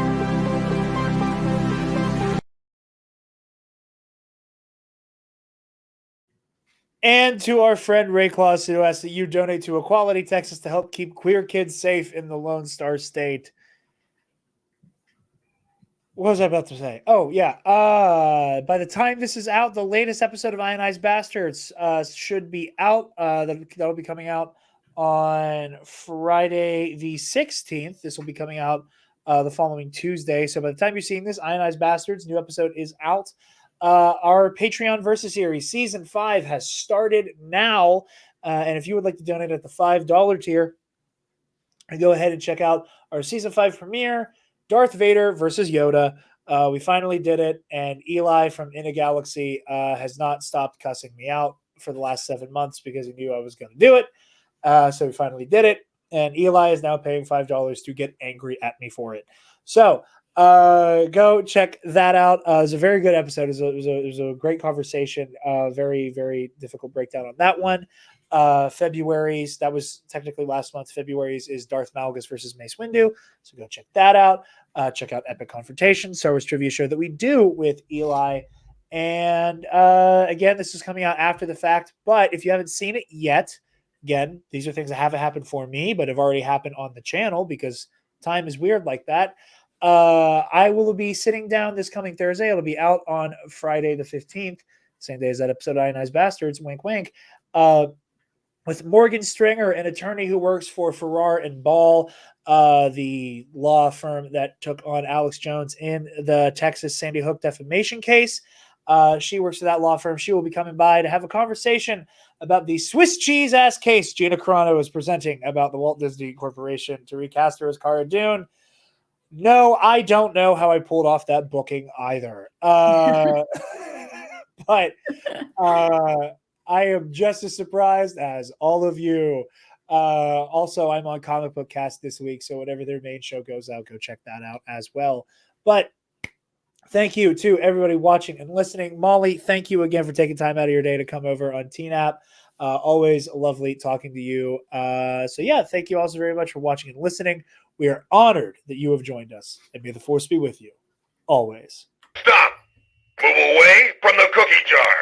And to our friend Ray Claus, who asks that you donate to Equality Texas to help keep queer kids safe in the Lone Star State. What was I about to say? Oh, yeah. By the time this is out, the latest episode of Ionized Bastards should be out. That'll be coming out on Friday the 16th. This will be coming out the following Tuesday. So by the time you're seeing this, Ionized Bastards, new episode is out. Our Patreon Versus Series Season 5 has started now. And if you would like to donate at the $5 tier, go ahead and check out our Season 5 premiere, Darth Vader versus Yoda. We finally did it, and Eli from In a Galaxy has not stopped cussing me out for the last 7 months because he knew I was going to do it. So we finally did it, and Eli is now paying $5 to get angry at me for it. So go check that out. It was a very good episode. It was a great conversation. Very, very difficult breakdown on that one. February's, that was technically last month. February's is Darth Malgus versus Mace Windu. So go check that out. Check out Epic Confrontation, Star Wars trivia show that we do with Eli. And again, this is coming out after the fact. But if you haven't seen it yet, again, these are things that haven't happened for me, but have already happened on the channel because time is weird like that. I will be sitting down this coming Thursday. It'll be out on Friday the 15th, same day as that episode of Ionized Bastards, wink, wink, with Morgan Stringer, an attorney who works for Farrar and Ball, the law firm that took on Alex Jones in the Texas Sandy Hook defamation case. She works for that law firm. She will be coming by to have a conversation about the Swiss cheese ass case Gina Carano is presenting about the Walt Disney Corporation to recast her as Cara Dune. No, I don't know how I pulled off that booking either. But I am just as surprised as all of you. Also, I'm on Comic Book Cast this week, so whenever their main show goes out, go check that out as well. But thank you to everybody watching and listening. Mollie, thank you again for taking time out of your day to come over on TNAP. Always lovely talking to you. So yeah, thank you also very much for watching and listening. We are honored that you have joined us, and may the force be with you always. Stop! Move away from the cookie jar.